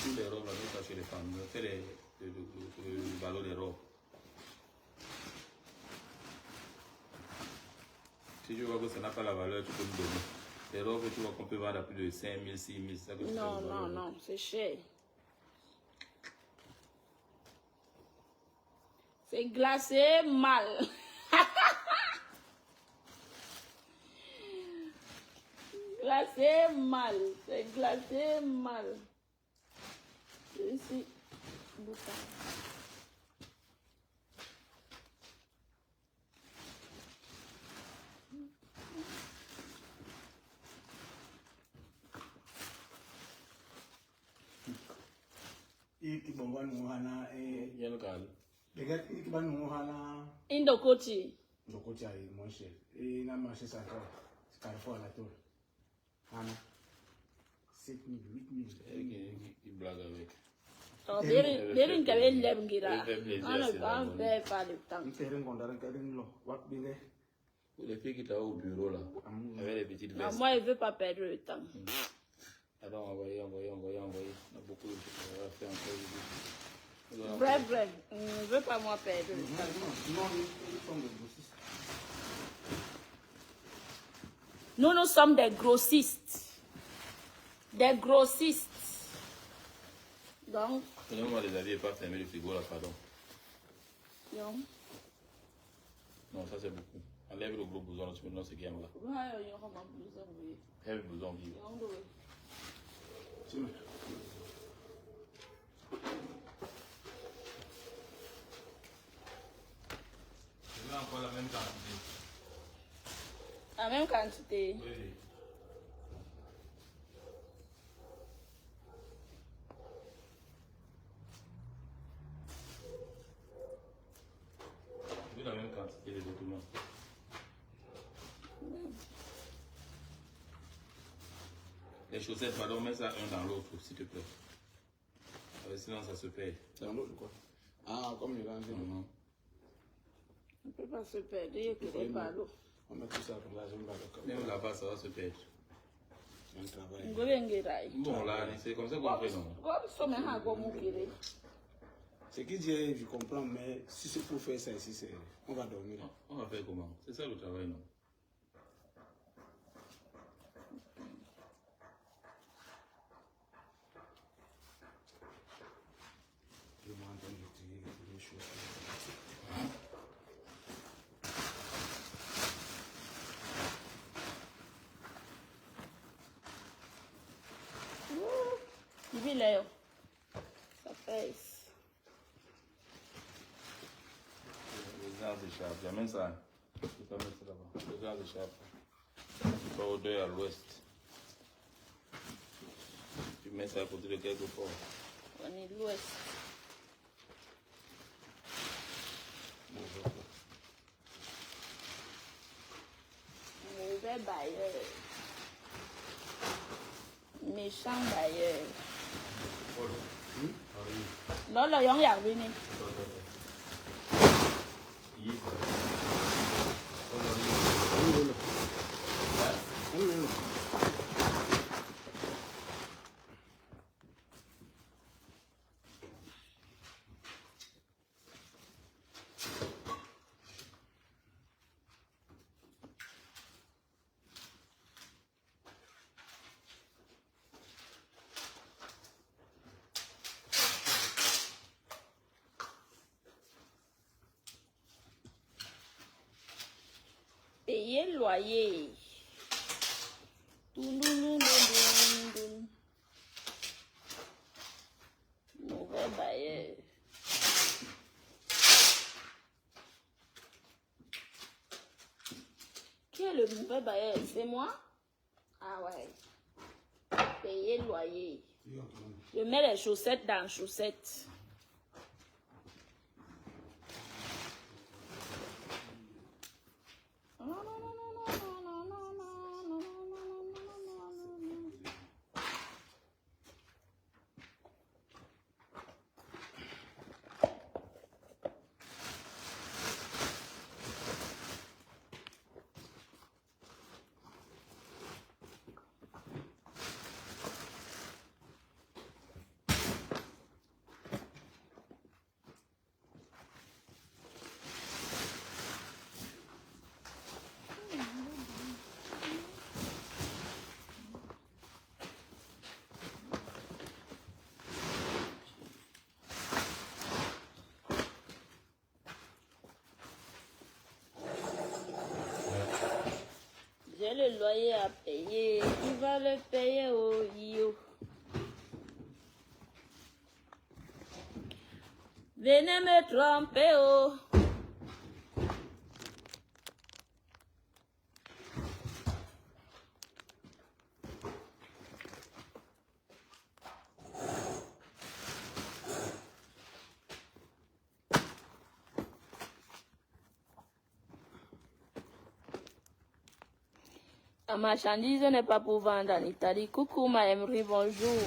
tous les robes, la mets ça chez les femmes. On fait le ballon des robes. Si tu vois que ça n'a pas la valeur, tu peux me donner. Les robes, tu vois qu'on peut vendre à plus de 5 000, 6 000, ça que tu Non, fais le non, valeur. non, c'est cher. C'est glacé mal. Glacé mal. C'est glacé mal. C'est ici. Bouton. Et qui va nous hana et Il y a le calme. les gars qui va nous hana Indokoti. le côté à moins cher. Et la marché central, c'est Carrefour à la tour. Hana 7 000, 8 000. Qui blague avec. Oh, Bérin qui avait l'air gira. On ne perd pas le temps. Il fait un condamné, un lot. What be there? Les filles qui étaient au bureau là, avec les petites Non, vestes. moi, je ne veux pas perdre le temps. Alors, envoyer. On a beaucoup de choses à faire encore. Bref, bref. Je ne veux pas moi perdre le temps. Non, ils sont des grossistes. Nous sommes des grossistes. Des grossistes. Donc, Moi, les avis n'est pas fermé le frigo là, pardon. non. Non, ça c'est beaucoup. Enlève le gros bouson là, tu me donnes ce game là. Ouais, il y aura ma blouse, oui. Enlève le bouson vive. Tu me- Je veux encore la même quantité. La même quantité. Oui. Je veux la même quantité de documents. Les chaussettes, pardon, mets ça un dans l'autre, s'il te plaît. Sinon, ça se perd. Dans l'autre, quoi. Ah, comme il va en dire. Non. On ne peut pas se perdre, il est pas l'eau. On met tout ça comme ça, j'aime pas le Même là-bas, ça va se perdre. C'est un travail. Bon, là, c'est comme ça qu'on fait, non? Ce qu'il dit, je comprends, mais si c'est pour faire ça ici, on va dormir. On va faire comment? C'est ça le travail, non? Je m'entends dire les choses. Ça pèse. Les gars s'échappent, j'amène ça. Je peux mettre ça là-bas. Les gars s'échappent. Pas au deuil à l'ouest. Tu mets ça à côté de quelque part. On est de l'ouest. Mauvais bailleur. Méchant bailleur. Đó là giống dạng đi nè. Payer le loyer. Mauvais bailleur. Qui est le mauvais bailleur? C'est moi? Ah ouais. Payer le loyer. Je mets les chaussettes dans les chaussettes. J'ai le loyer à payer. Qui va le payer au Io? Venez me tromper, oh. La marchandise n'est pas pour vendre en Italie. Coucou ma Emery, bonjour.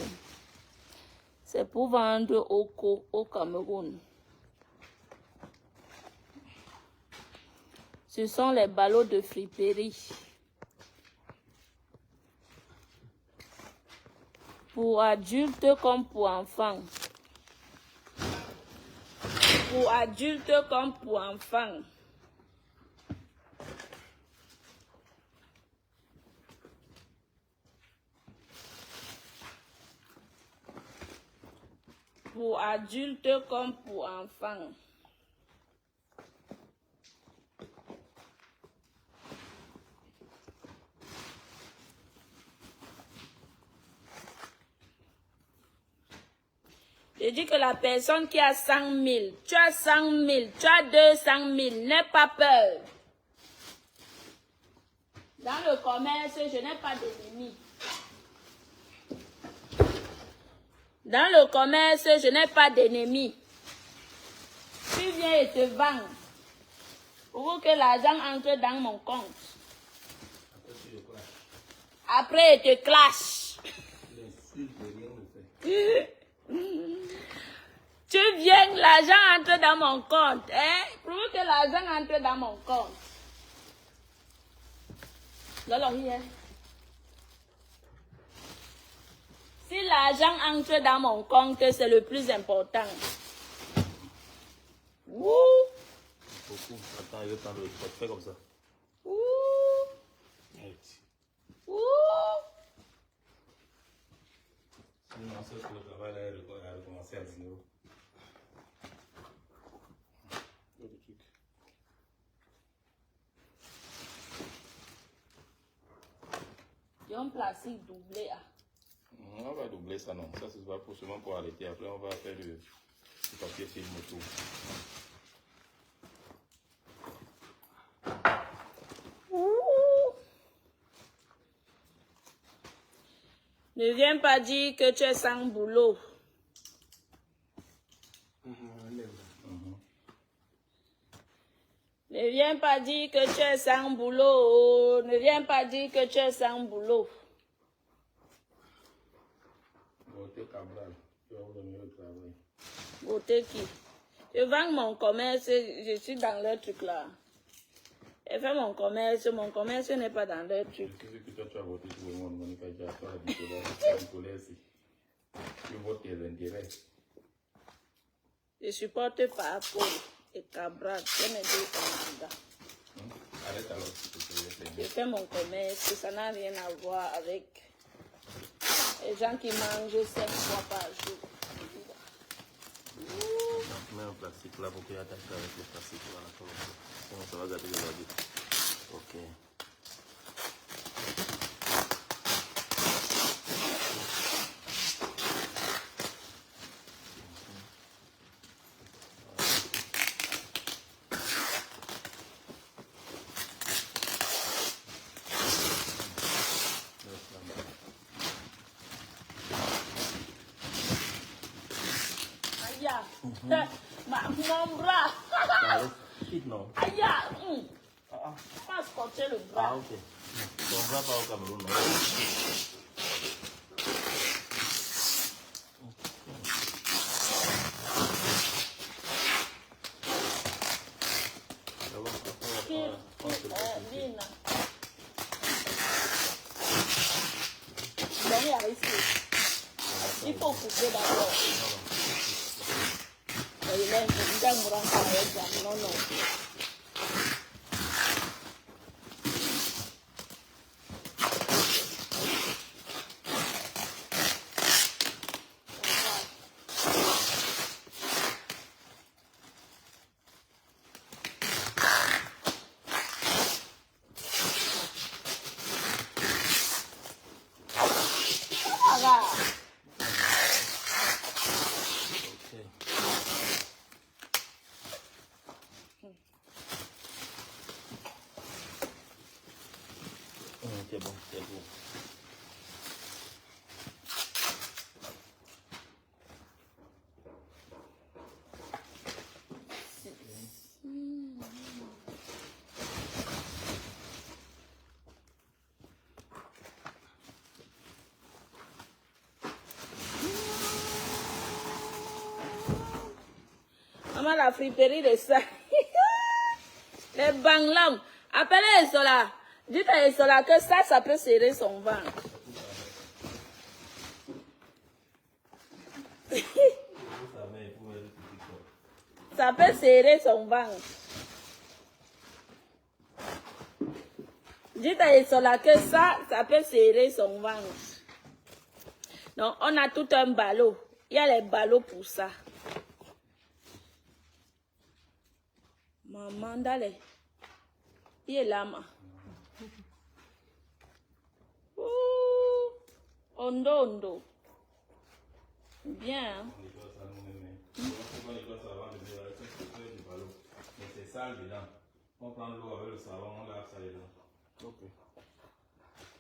C'est pour vendre au Cameroun. Ce sont les ballots de friperie. Pour adultes comme pour enfants. Pour adultes comme pour enfants. Pour adultes comme pour enfants. Je dis que la personne qui a 100 000, tu as 100 000, tu as 200 000, n'aie pas peur. Dans le commerce, je n'ai pas d'ennemis. Dans le commerce, je n'ai pas d'ennemis. Tu viens et te vends pour que l'argent entre dans mon compte. Après, il te clash. Tu viens, l'argent entre dans mon compte. Hein? Prouve que l'argent entre dans mon compte. Lolo, hier. Si l'argent entre dans mon compte, c'est le plus important. Ouh. Beaucoup. Attends, il va prendre le fait comme ça. Ouh. Ouh. Sinon, c'est que le travail là, il a recommencé à 0. J'ai un plastique doublé. On va doubler ça, non. Ça, c'est pas pour seulement pour arrêter. Après, on va faire du papier film autour. Ne viens pas dire que tu es sans boulot. Ne viens pas dire que tu es sans boulot. Ne viens pas dire que tu es sans boulot. Beauté Cabral, tu vas vous donner le travail. Beauté qui? Je vends mon commerce, je suis dans leur truc là. Je fais mon commerce n'est pas dans leur truc. Je suis sûr que toi, tu as voté tout le monde, Monica, tu as toi, Nicolas aussi. Tu votes tes intérêts. Je supporte pas Paul et Cabral, c'est mes deux candidats. Arrête alors, s'il te plaît. Je fais mon commerce, ça n'a rien à voir avec les gens qui mangent 5 fois par jour. Mets un plastique là pour qu'il attache avec le plastique. Voilà, sinon ça va gâter le radio. Ok. Mon bras. Quitte non. Aïe, pas scotcher le bras. Ah, ok. Ton bras pas au Cameroun, non? Il faut couper d'abord. Non, non. C'est bon, c'est bon. Maman, la friperie de ça. Les banglams. Appelez Esola. Dites à Esola que ça peut serrer son ventre. Ça peut serrer son ventre. Dites à Esola que ça peut serrer son ventre. Donc, on a tout un ballot. Il y a les ballots pour ça. Maman, d'aller. Il est là, ma. Ondo, ondo. Bien. C'est sale dedans. On prend l'eau avec le savon, on lave ça dedans. Ok.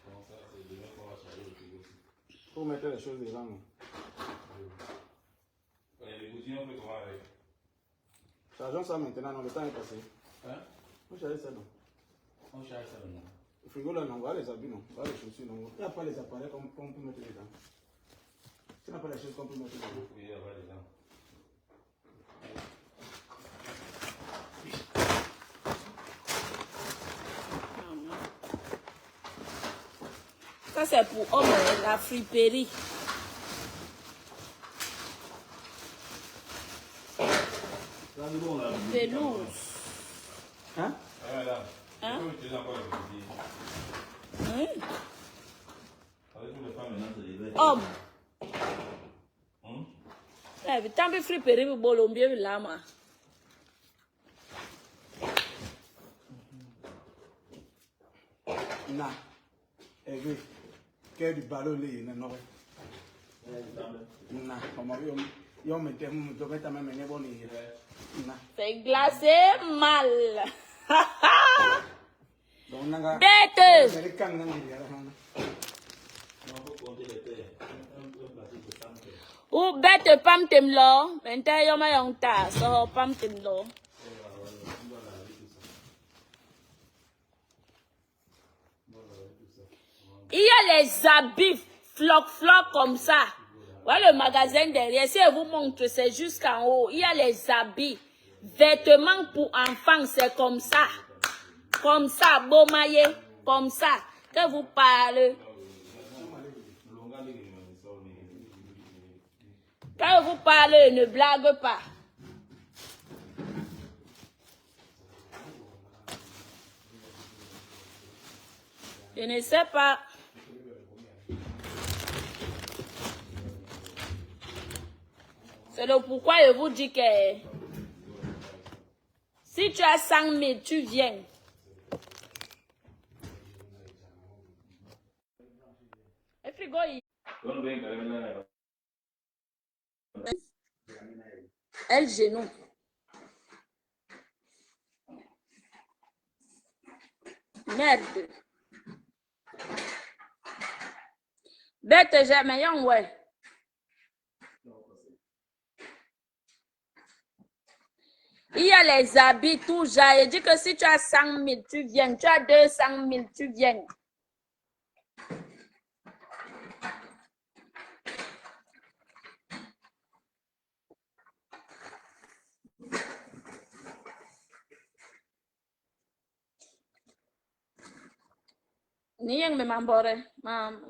Bon, ça, c'est demain qu'on va charger le frigo aussi. Faut mettre les choses dedans. Les bouteilles, on fait comment avec? Chargeons ça maintenant, non, le temps est passé. Hein? Faut charger ça, non. On charge ça maintenant. Le frigo là, non, on va les habits, non. On va les chaussures, non. Il n'y a pas les appareils qu'on peut mettre dedans. Tu n'as pas la chose qu'on peut mettre dedans. Oui, il y a pas dedans. Ça, c'est pour homme, la friperie. Pelouse. Hein? Ah, là. Hein? Tu peux utiliser encore le petit. Hein? Avec tous les femmes maintenant, c'est des verres. Homme. Eh, tant pis friperie, vous bolombiez là, moi. Na. Eve. Quel du ballon lé, non? Na. Comment on mettait, on mettait même un bon na. C'est glacé mal. Donc, nanga. Bête. Américain, nanga. Ou bête pam tem lo. Mente yo ma yong ta. So pam tem lo. Il y a les habits floc comme ça. Voilà le magasin derrière. Si je vous montre, c'est jusqu'en haut. Il y a les habits. Vêtements pour enfants, c'est comme ça. Comme ça, beau maillet. Comme ça. Que vous parlez. Quand vous parlez, ne blague pas. Je ne sais pas. C'est le pourquoi je vous dis que si tu as 100 000, tu viens. Le frigo, elle genou. Merde. Bête, jamais, ouais. Il y a les habits, tout genre. Je dis que si tu as 100 000, tu viens. Tu as 200 000, tu viens. Ni yang me mambore, mam.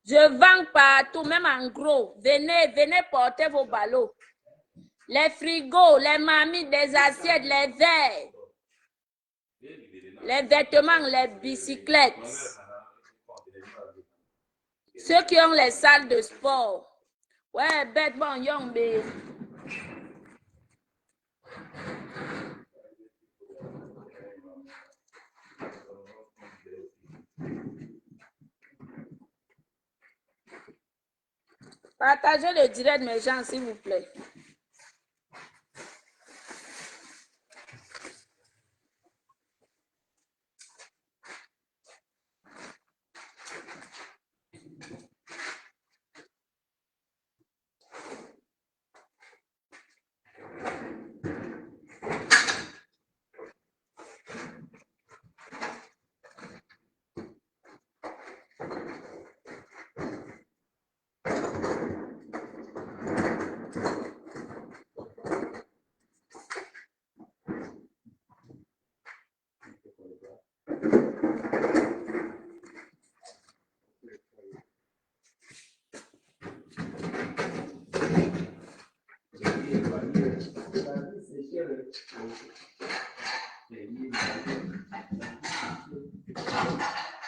Je vends partout, même en gros. Venez, venez porter vos ballots. Les frigos, les mamies, des assiettes, les verres, les vêtements, les bicyclettes. Ceux qui ont les salles de sport. Ouais, bête, bon, young, mais... Partagez le direct, mes gens, s'il vous plaît.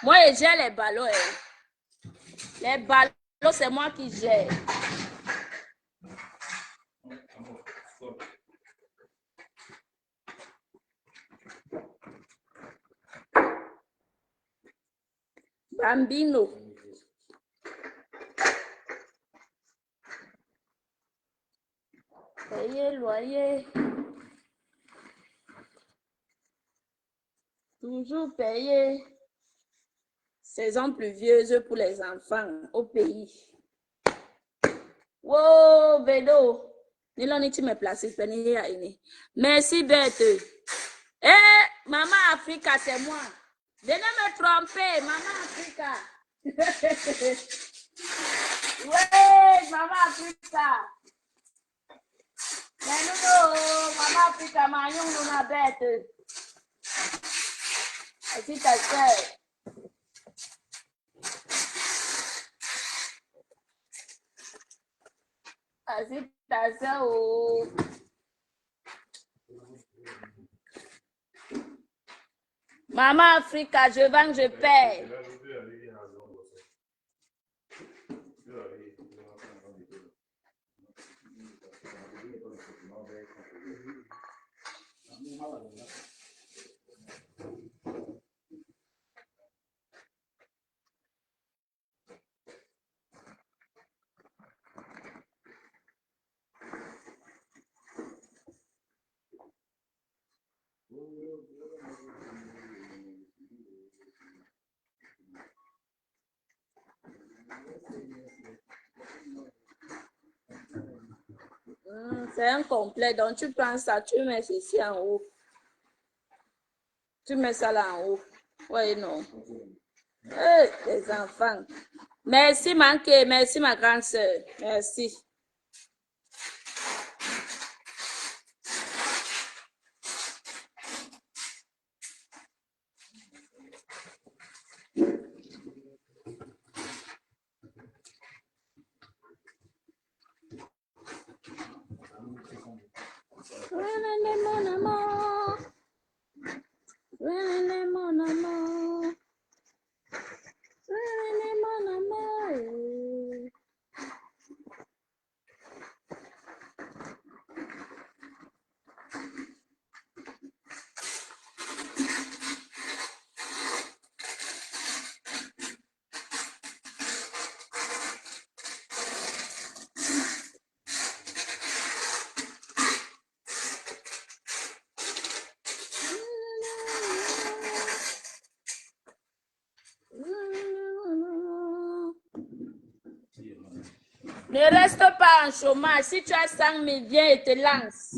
Moi, je gère les ballots. Les ballots, c'est moi qui gère. Bambino. Payez loyer. Toujours payer. Saison pluvieuse pour les enfants au pays. Wow, vélo. Niloniti me place. Merci, bête. Eh, maman Africa, c'est moi. Venez me tromper, Maman Africa. Ouais, Maman Africa. Mais nous, Maman Africa, nous ma bête. C'est ta soeur. C'est ta soeur. Maman Africa, je vends, je paie. C'est un complet, donc tu prends ça, tu mets ceci en haut. Tu mets ça là en haut. Oui, non. Hey, les enfants. Merci, Manqué. Merci, ma grande soeur. Merci. Mon amour. Mon amour. Mon amour. Ne reste pas en chômage. Si tu as 100 000, viens et te lance.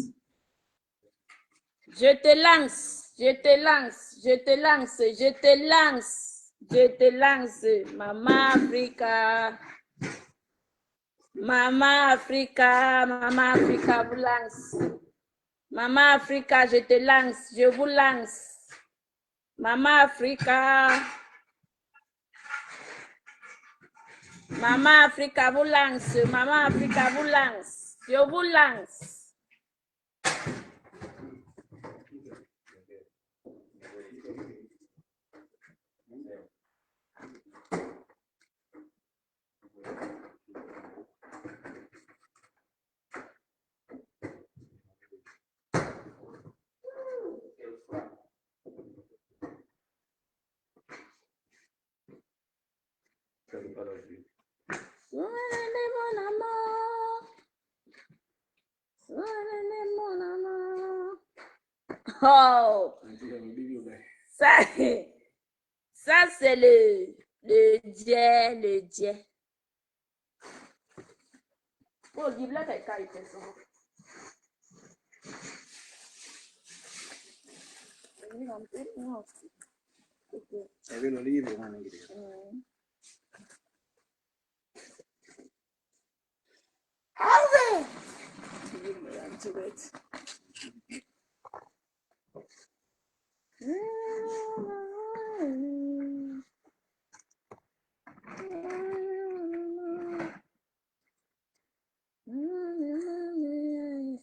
Je te lance. Je te lance. Je te lance. Je te lance. Je te lance. Maman Africa. Maman Africa. Maman Africa vous lance. Maman Africa, je te lance. Je vous lance. Maman Africa. Maman Africa vous lance. Maman Africa vous lance. Je vous lance. Mon amour. Mon amour. Oh, ça c'est le dieu. Oh, dis-le quelqu'un il fait ça.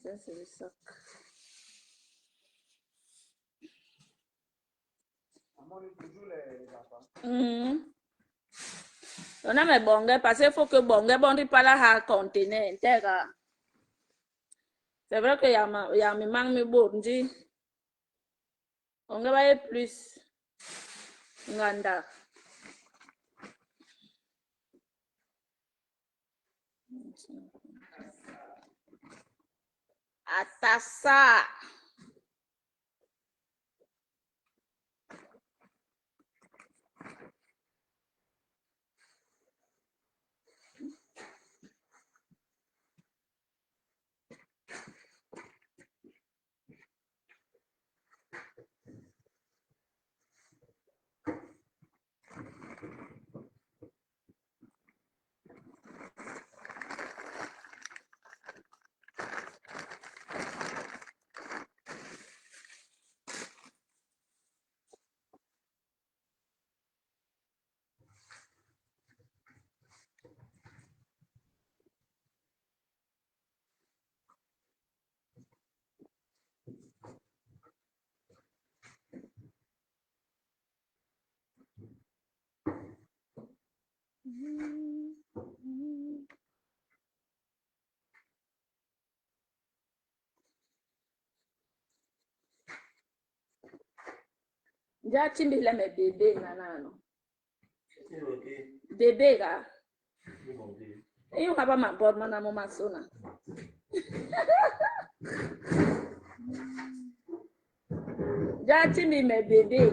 Ça c'est le sac. On a mes bongues parce qu'il faut que bongues bon pas là à conteneur. C'est vrai qu'il y a me manque mes bon dit. On va y plus. Nganda. Atassa. Ja timbi la me bébé nanano. Bébé ga. Et on va pas ma bonne mana mo masona. Ja timbi me bébé.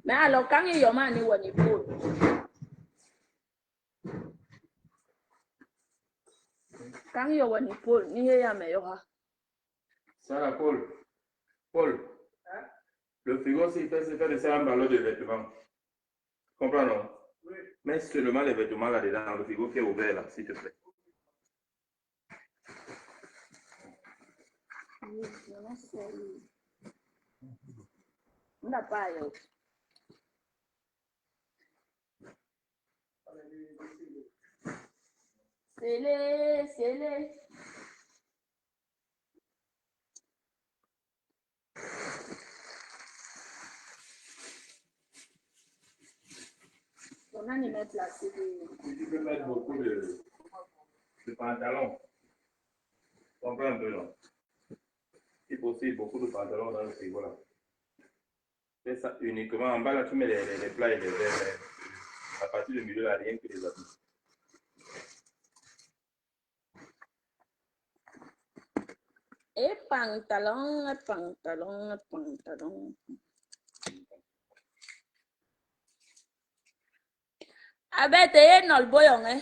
Mais alors quand il y a man ni woni pool. Quand il y a woni pool, ni ya me yo ha. Sarah, Paul. Paul. Hein? Le frigo, s'il fait, c'est faire de ça un ballon de vêtements. Comprends, non? Oui. Mets seulement les vêtements là-dedans, dans le frigo qui est ouvert là, s'il te plaît. On n'a pas eu. C'est les. On a mis mettre là, c'est des. Tu peux mettre beaucoup de pantalons. Comprends un peu, non? Il faut aussi beaucoup de pantalons dans le frigo là. Fais ça uniquement. En bas là, tu mets les plats et les verres. À partir du milieu là, rien que les habits. Et pantalon. Abete ye nol boyong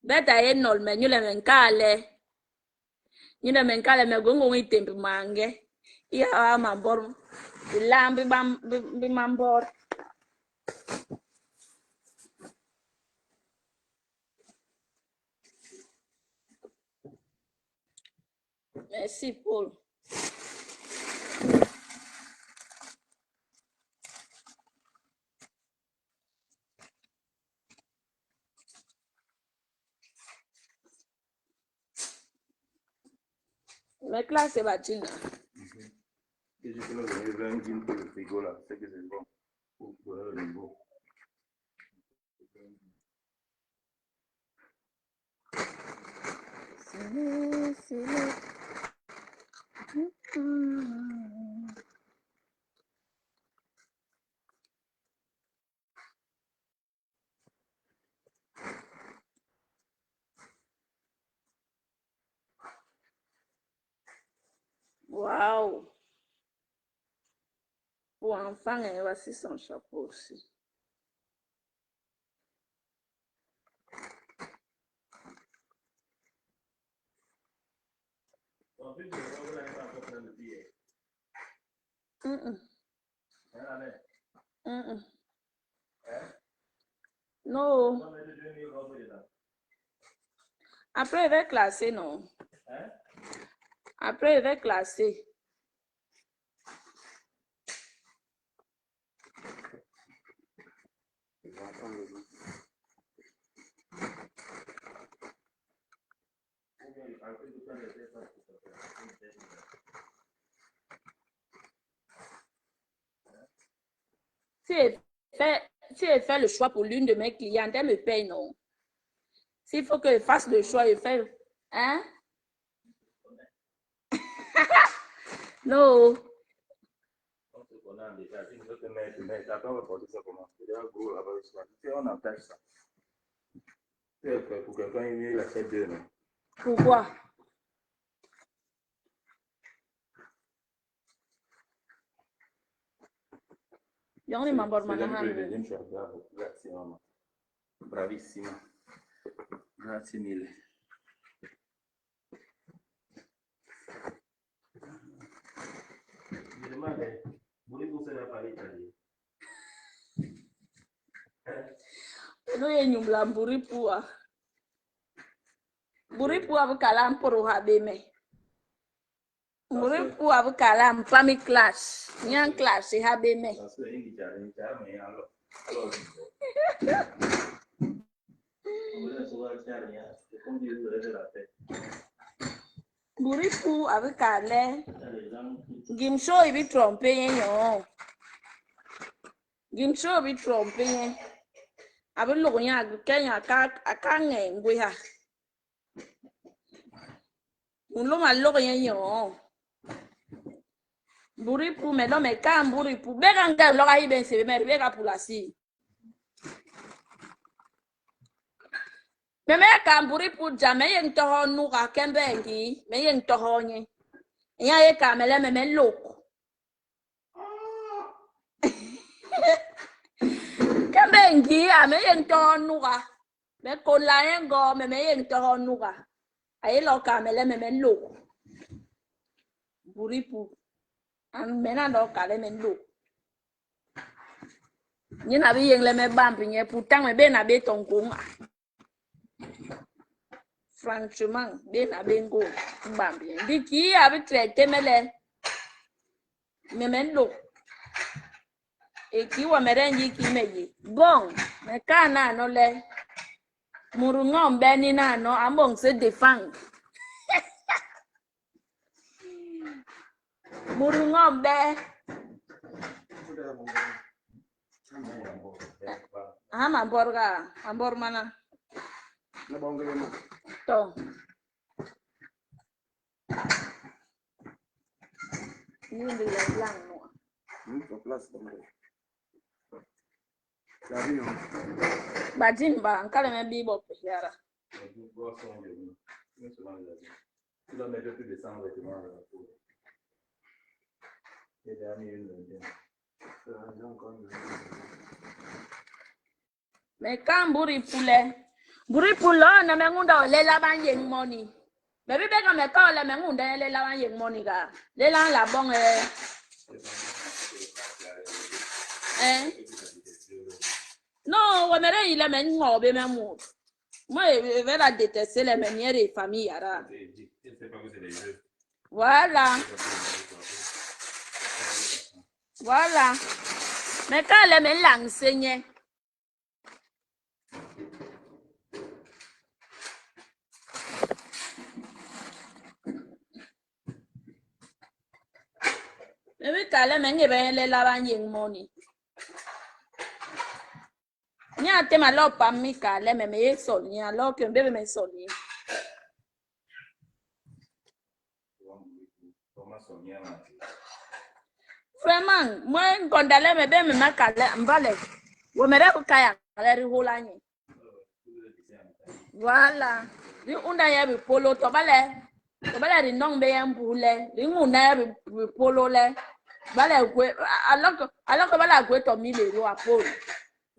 Beta ye nol me nyule menkale. Nyule menkale me gongo itempi mange. Iya ma bor. Lambi bi mambor. Merci Paul. Mais classe c'est bâtiment. Et je peux me donner 20 jeans pour le frigo là, c'est que c'est bon. Pour le niveau. C'est Wow. Pour enfants, voici son chapeau aussi. Non. Après, il va classer, non? Après, il va classer. Si elle fait le choix pour l'une de mes clientes, elle me paye, non? S'il faut qu'elle fasse le choix, elle fait. Hein? Non. Pour quelqu'un, il achète deux, non? Pourquoi? C'est le deuxième choix. Grazie, maman. Bravissima. Grazie mille. Je demande, voulez-vous faire la parler italien? No ye nyumla buripua. Buripua bukala mporo habeme. Buripua bukala mpami class. Nyan class habeme. Buripu abukale. Gimsho ibi trompe yo. Gimsho ibi trompe. Abe logo nya Kenya aka ngwe ha. Unlo ma logo yen yo. Bourri pour mais non, mais quand bourri pour. Bégangal, l'aura y bien, c'est mais béga pour la si. Mais quand bourri pour jamais, y'en t'aura nous à Kembengi, mais y'en t'aura n'y. Y'a y kamele, mais l'eau. Kembengi, mais y'en t'aura nous à. Mais qu'on l'a y'en go, mais y'en t'aura nous à. Aïe, l'eau kamele, mais l'eau. Bourri pour. Maintenant, donc, elle est l'eau. Ni na bi yeng le me bampi nye pourtant me be na be ton konga. Franchement, be na be ngo bampi. Di ki abi traité mele. Me mendo. E ki wa merenji ki meji. Bon, me kana no le. Murungom be ni na no among se défend. Murungom be. Ama borga, ambor mana. Na bonge le ma. To. Ni ndi le blanc no. Sur place bonge. La vie non. Badin ba, nkale me bibo pe yara. Tu dois mettre plus de 100 vêtements dans la peau. Et dernier, Mais quand bourri poulet, na me ngunda le la ban yeng money. Mais bi be ka me ka le me ngunda le la ban yeng money ga. Le la bon Non, wa mere il me ngobe me mu. Moi je vais la détester les manières et famille yara. Voilà. Voilà. Mais quand le me l'enseigne. Maybe kale menge be le la ban yeng money. Nya te ma lo pa mi kale me sol nya lo ke bebe me sol ni. Vraiment, moi gondale me be me ma kale mbale. Wo mere ko kaya kale ri hola ni. Voilà. Ri unda ya bi polo to bale. To bale ri nong be yan bule. Ri nguna ya bi polo le. Bale gwe aloko bala gwe to mi le ro apolo.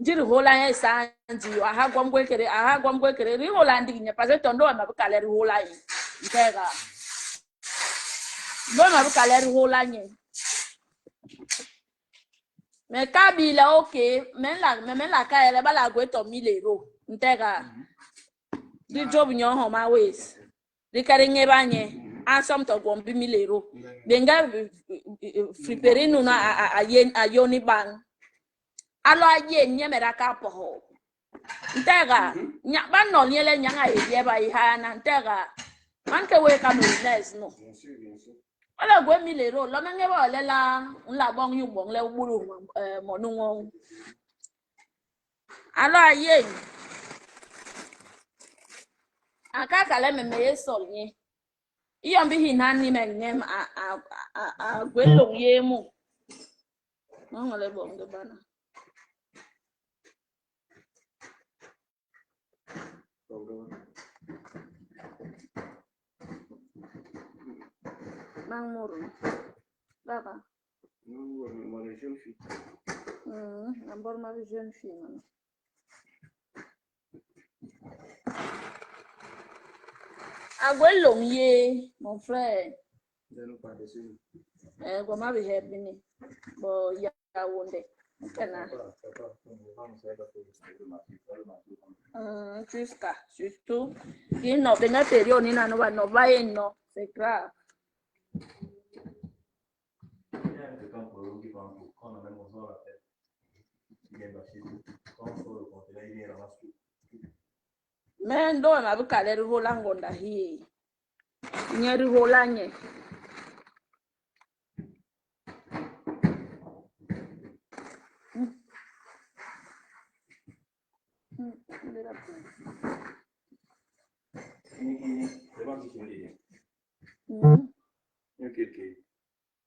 Jiri hola ya sanji aha gwamgwe kere ri hola ndi nya pase tondo ma bu kale ri hola yi. Ntega. Bo ma bu kale ri hola ni. Me kabila okay, men la ka ele bala gwe to mi le ro. Ntega. Di job nyo ho ma ways. Di kare nye banye. Asom to gwambi mi le ro. Benga friperi nu na ayoni bang. Alo aye nye meraka poho. Ntega. Nya ban no nyele nyanga ye ba ihana. Ntega. Man ke we ka business no. Ala gwe mi le ro. Lo menge ba le la. Nla bong yu bong le ubulu monungo. Alo aye. Akaka le me ye sol nye. Iyo mbi hinani mengem a gwe long ye mu. Ngo le bonge bana. Mangmuru. Baba. Moi les jeunes filles. D'abord ma jeune fille maintenant. Agwelo ye, mon frère. Nous pas dessus. Comment be happy bo ya wonde. Kana. Jusqu'à surtout il no benga perio ni na no va no va no, c'est grave. Men do ma bu kale ri hola ngonda hi. Nyeri hola nye.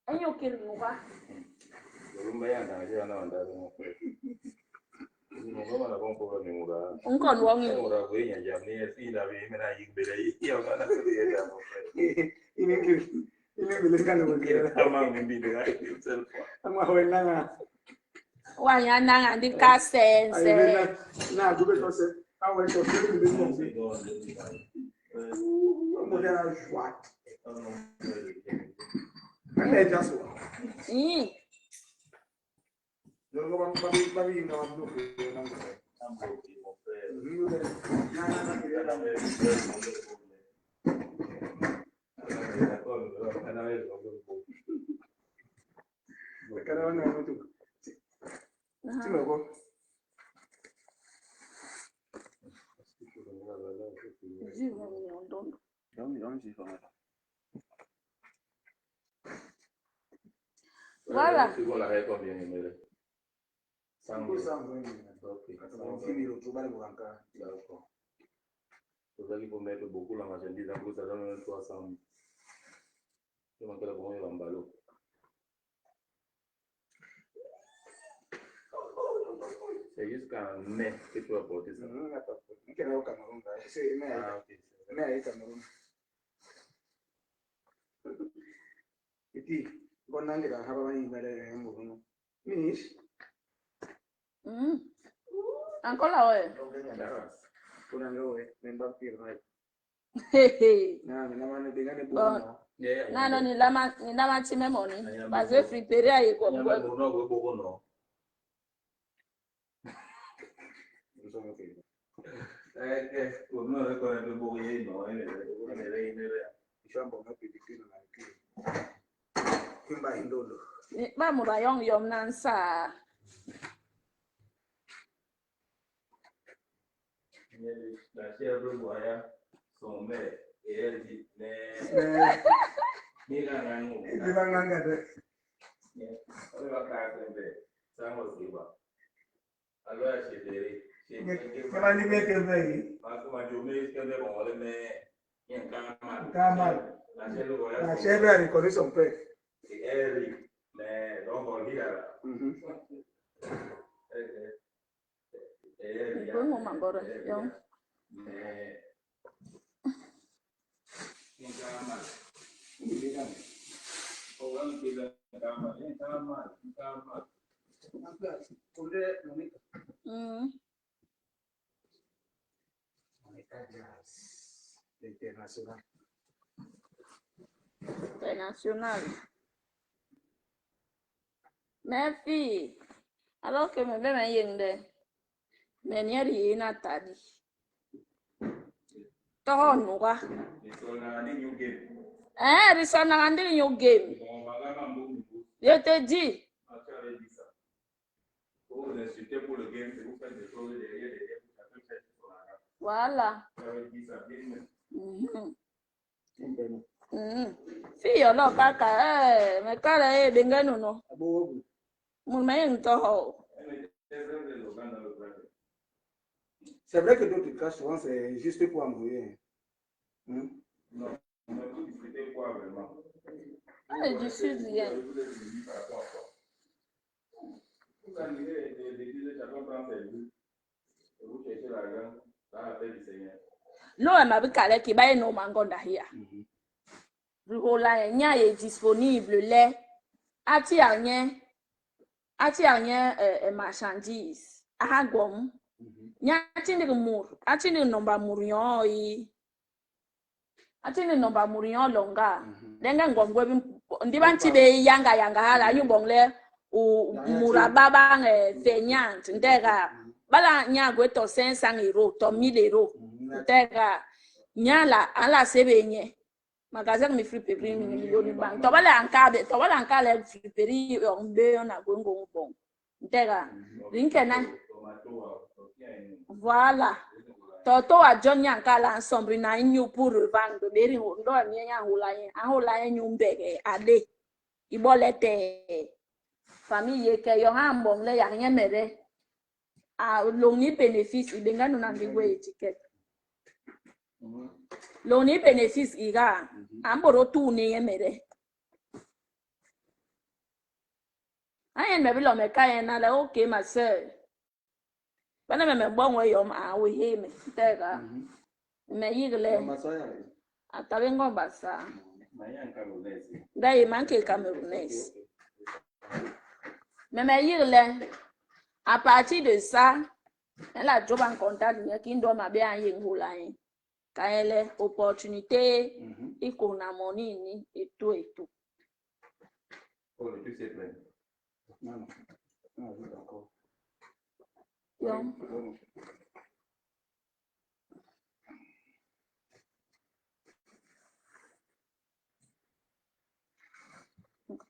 Enyo kiri nuga. Unkon wongi. Ini bilang ama wenanga Wanya nanga di kasense. na dube to se awe to se ni mo mo da swat ane jaso Yo babi na mablo na Voilà. Così può mettere beaucoup la marchandise en plus, ça donne 300. Je manque la bonne l'emballon. C'est jusqu'à mai que tu vas porter ça. C'est mai Cameroun. Et puis, bon angle à Hawaii, Miss. Encore là, ouais. Nano ni lama time money. Baze friperia ye kwa kwa. Ba mura yom nansa. La chèvre voyait son mère et elle dit la chèvre a reconnu son père. Et elle mais donc on dit là. Ibu mau bora yang. International. Merci. Alors que me vais yende. Menieri na tadi. Toho nuka. Risana andi new game. Je te dis. Voilà. Fille là kaka me kala dengano no. Mun me toho. C'est vrai que d'autres cas, souvent, c'est juste pour embrouiller. Non, c'était quoi vraiment? Je suis bien. No, ma bikale ki ba no mangonda here. Ruhola nya est disponible les ati anye marchandise ahagom nya atini mur atini nomba murion yi atini nomba murion longa denga ngomgwe ndibanti be yanga hala nyubongle murababa fenyant ndega bala nya gweto 500 euros to 1000 euros ndega nya la ala sebenye magasin mi friperie mi milioni bank to bala ankabe friperie ombe na gongo bon ndega rinkena voilà toto a John yankala ensemble na nyu pour revendre beri ndo ni nya hula nyumbege ade ibolete famille ke yo hambon le ya nyemere a loni bénéfice ibenga no na ngwe etiquette loni bénéfice iga amboro tu ni nyemere Ayen me bilo me kayen na la okay ma sœur. Bana me bon we yom a we he me tega. Me yigle. Atabengo basa. Dai manke Camerounais. Mais me yigle. À partir de ça, elle a job en contact qui doit ma bien yin quand elle est opportunité, il connaît mon ni et tout et tout. Oh, le truc c'est plein. Non, d'accord.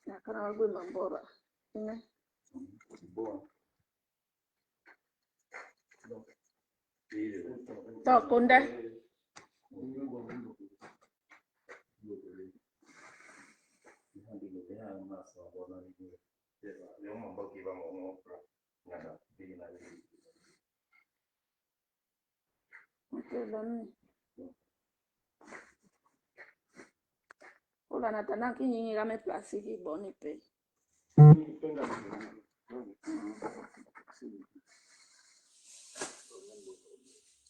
La cara de mambora. C'est bon. Donc, Konde. On a attendant qu'il y ait jamais placé qui bonne paix.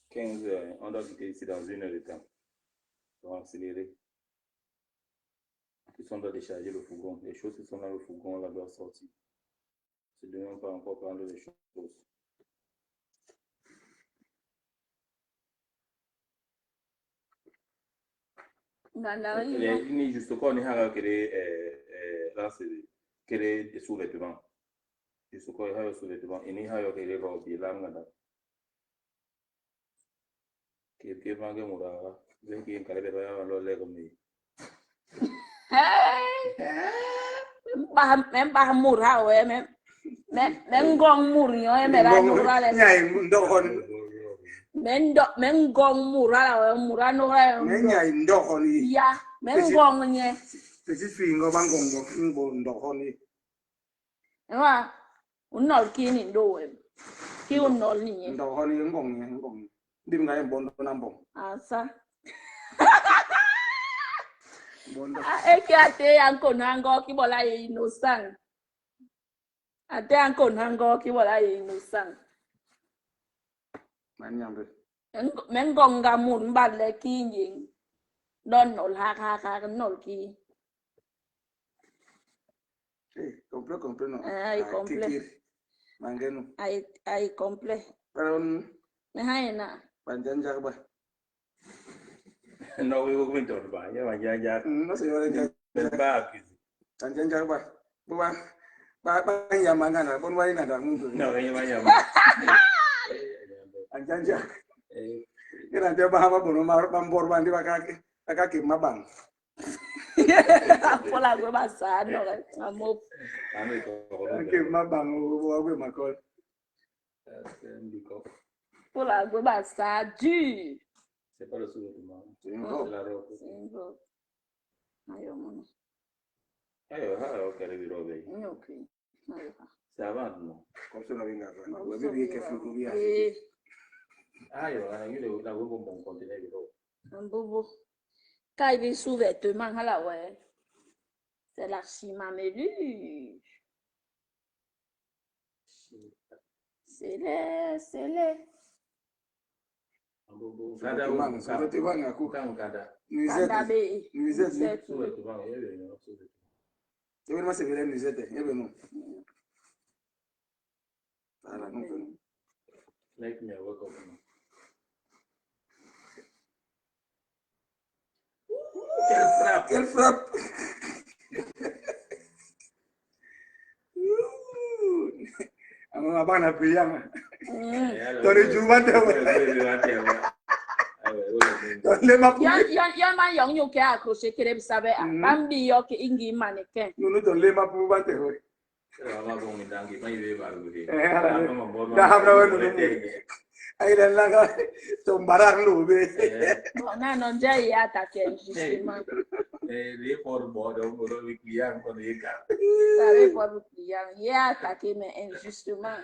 15 heures, on doit quitter ici dans 1 heure de temps. On va accélérer. Ils sont doivent décharger le fourgon. Les choses qui sont dans le fourgon, là, doivent sortir. C'est de même pas encore prendre les choses. Ni juste quoi, on a des sous-vêtements. Juste quoi, il y a des sous-vêtements. Et il y a des robes. Qui vend des mourants. Vous qui est calé à l'olé comme lui. Même pas mourra, ouais, même gong mourir, mais la mourra, même gong mourra, mourra, no, ya, même gong, nye. Petit fille, on va gong, Wa, un nol kini ndo, ki un nol ni. Ndohoni, gong. Dim nga yung bondo ng bong. Asa. Eki ate anko nango kibola ye innocent. Ate anko nango kibola ye innocent. Manyambe. Mengonga mun balle kinjing. Don nol ha nol ki. Complet no. Ay complet. Mangenu. Ay complet. Pero me haina. Panjang ba? No, we will go into the bar. Yeah, no se yo ya. Panjang ba? Ba ya mangana, bon wali na da mundu. No, ya. Panjang. Ina dia ba bono mar bambor bandi bakake mabang. Pola go basa no amo. Ke mabang wo we makol. Pola go basa du. C'est pas le sous-vêtement. C'est une robe. C'est la robe. C'est une robe. Ayo mono. Ok, le robe. Ok. C'est avant, non? Comme ça, on a bien gagné. On va bien que faut courir. Ayo, la robe bon conteneur de robe. Un bobo. Quand il est sous-vêtement, là, ouais. C'est la chimaméluge. C'est les. Quelle frappe! On va pas appuyer. Yan man yong yo ke accroché kere bisabe a bambi yo ke ingi mannequin. Nous donne les maps pour battre. Ay la ga tombarang lube. Na non già ya ta che justement. Les for bodo le client con les gars. Ça veut pas le client ya ta que mais injustement.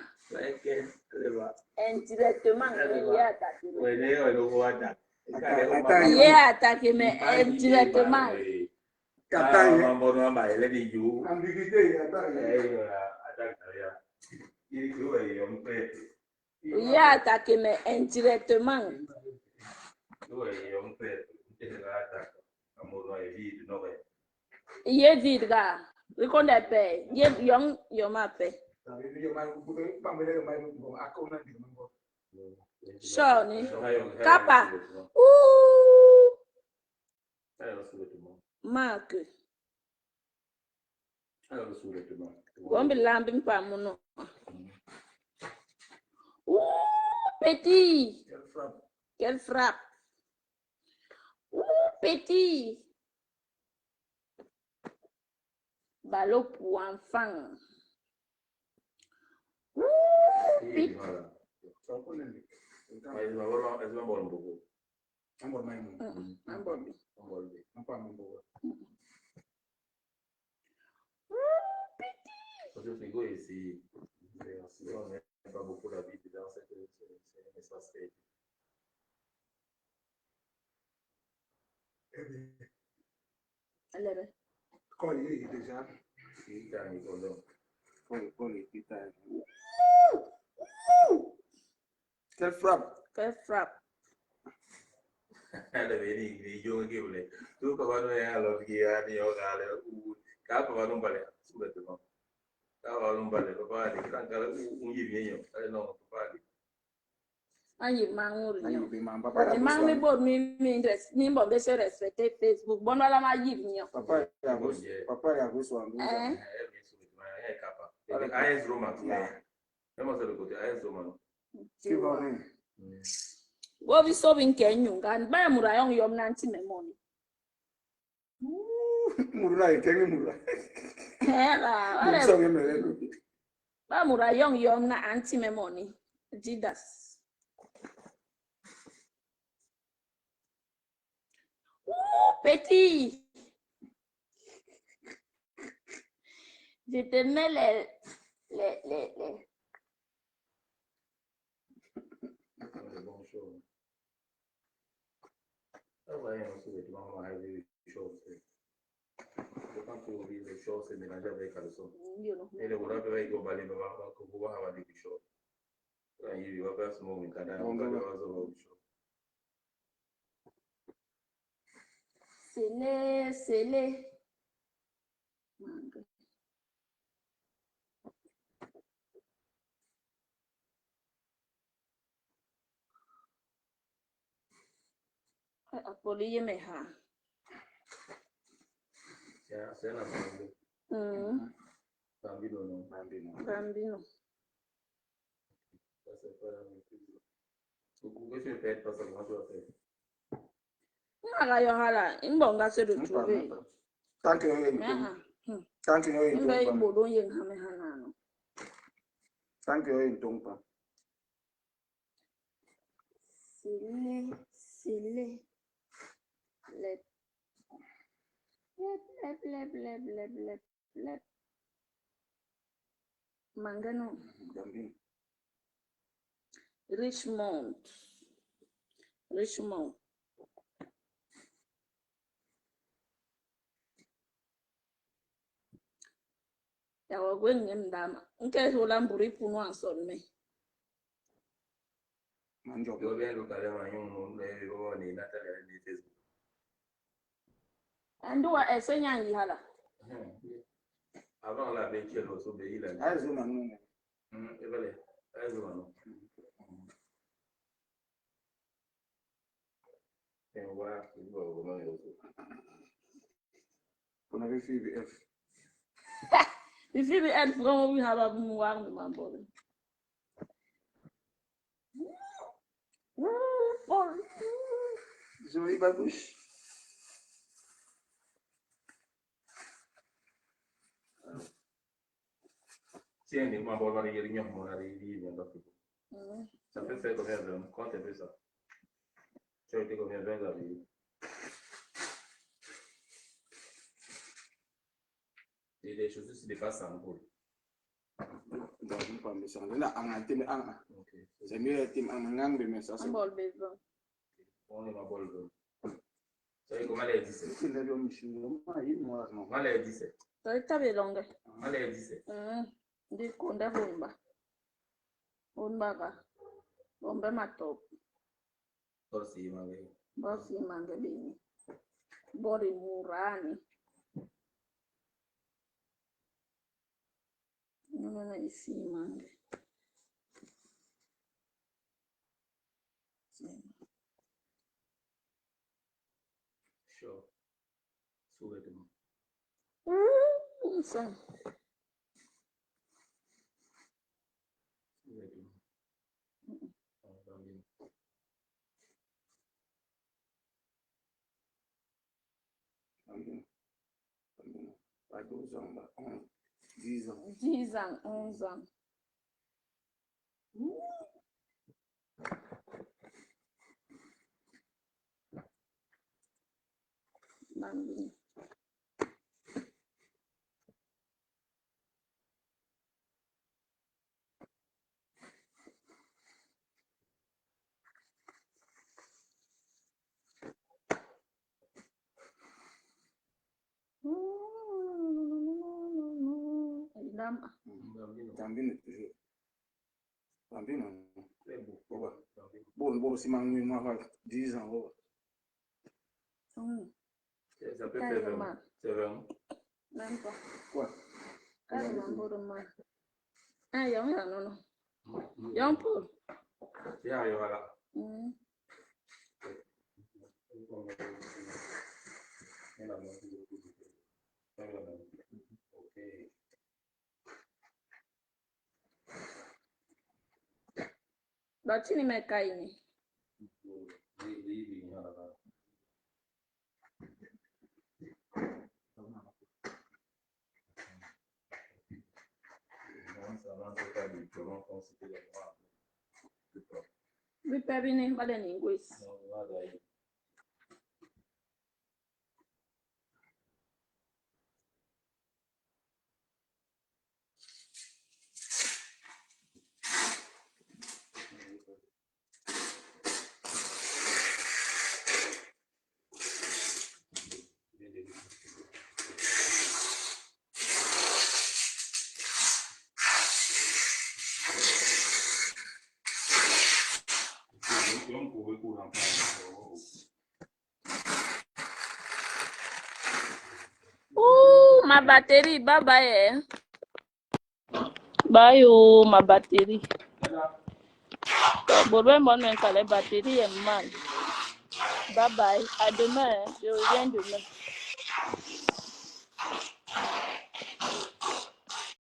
Indirectement ya ta que. Ouais, le wada. Ya attaqué mais indirectement. Ambiguïté, Il a attaqué, mais indirectement. Il est dit, gars. Il connaît pas. Il est young, il m'a fait. Shawnee. Kappa. Ouh. Mark. Wombi lambi mpamuno. Ouh, petit. Quelle frappe. Ouh, petit. Ballon pour enfants. Ouh, petit. Parce que le frigo est ici. On n'a pas beaucoup d'habitude dans cet espace. Quand il est déjà. Quelle frappe. Quelle frappe. Elle avait dit que je voulais. Tout comme on est à l'autre qui a dit au gars, ou quand on va nous parler, sous-vêtements. Quand on va nous parler, papa a dit, quand on y vient, elle non, papa a dit. Ayi mangour nyo. Mang mi bod mi bo be se respecter Facebook. Bon wala ma yib nyo. Papa ya go so andu. Elle est capable. AS Roman. Comment c'est le côté AS Roman? Qui va venir? Wo bi so bin kenyu gan ba mura yon yom nanti memoni. Murula ikengi murula. Ala. So yemele. Ba mura yon na anti memoni. Jidas. Petit. Je te mets les. Ah ouais, on se vêtements, on a vu les choses. Quand tu ouvres les choses, c'est mélangé avec le son. Et le voilà, il va balai, il va avoir des choses. Il va faire ce moment, il va avoir des choses. Scellé. Apoli me ha. C'est un appareil. Bambino, non. Bambino. Ça, c'est pas la même chose. Pourquoi tu fais pas ça? Comment tu vas faire? Naga yo hala, imbonga se de trouver. Tant que yo yi Imbe ibodo yen hame hanano. Tant que yo yi tombe pas. Scellé. Let. Mangano. Richmond. Ya wagwen ndama. Nke hola mburi punu anson me. Manjo. Yo bien le carrément yon on est Nathalie de Facebook. Andua esenya yi hala. Avant la béquille au pays là. Ah zuma non. Et voilà, zuma non. Et voilà, il va comment il est. On avait fait VF. The VBF from we have a one man body. Jolie babouche. Si un des membres va aller réunion, on a réuni, ça peut faire combien de temps? Quand tu fais ça? Tu as été combien de temps à vie? Et les choses se dépassent en boule. Dans une femme, c'est là, on a un thème. C'est mieux le thème en anglais, mais ça c'est. On est ma bol. Ça y est, comment elle est 17? C'est le homme, je suis moi, il moi, non. Mal est 17. Ça est tabé longue. Mal est 17. Di konde humba. Humba ka. Bombe matop. Bosi mangani. Bosi mangabini. Bori murani. Nuna isi mange. Sure. Sube tu. Son. Sube tu. También. Pas 12 ans, 10 ans. 10 ans, 11 ans. Bambini. Bambino toujours. Bambino. Bon, si mangue moi 10 ans. Ça peut faire 20. C'est 20. Même pas. Quoi? Ah, il y a un non. Il y a un peu. Il y a voilà. Bati nimekaa ini. Vipebini bale ni ngwesi. Ma batterie, bye bye. Bye oh, ma batterie. Bon, la batterie est mal. Bye bye. À demain. Je reviens demain.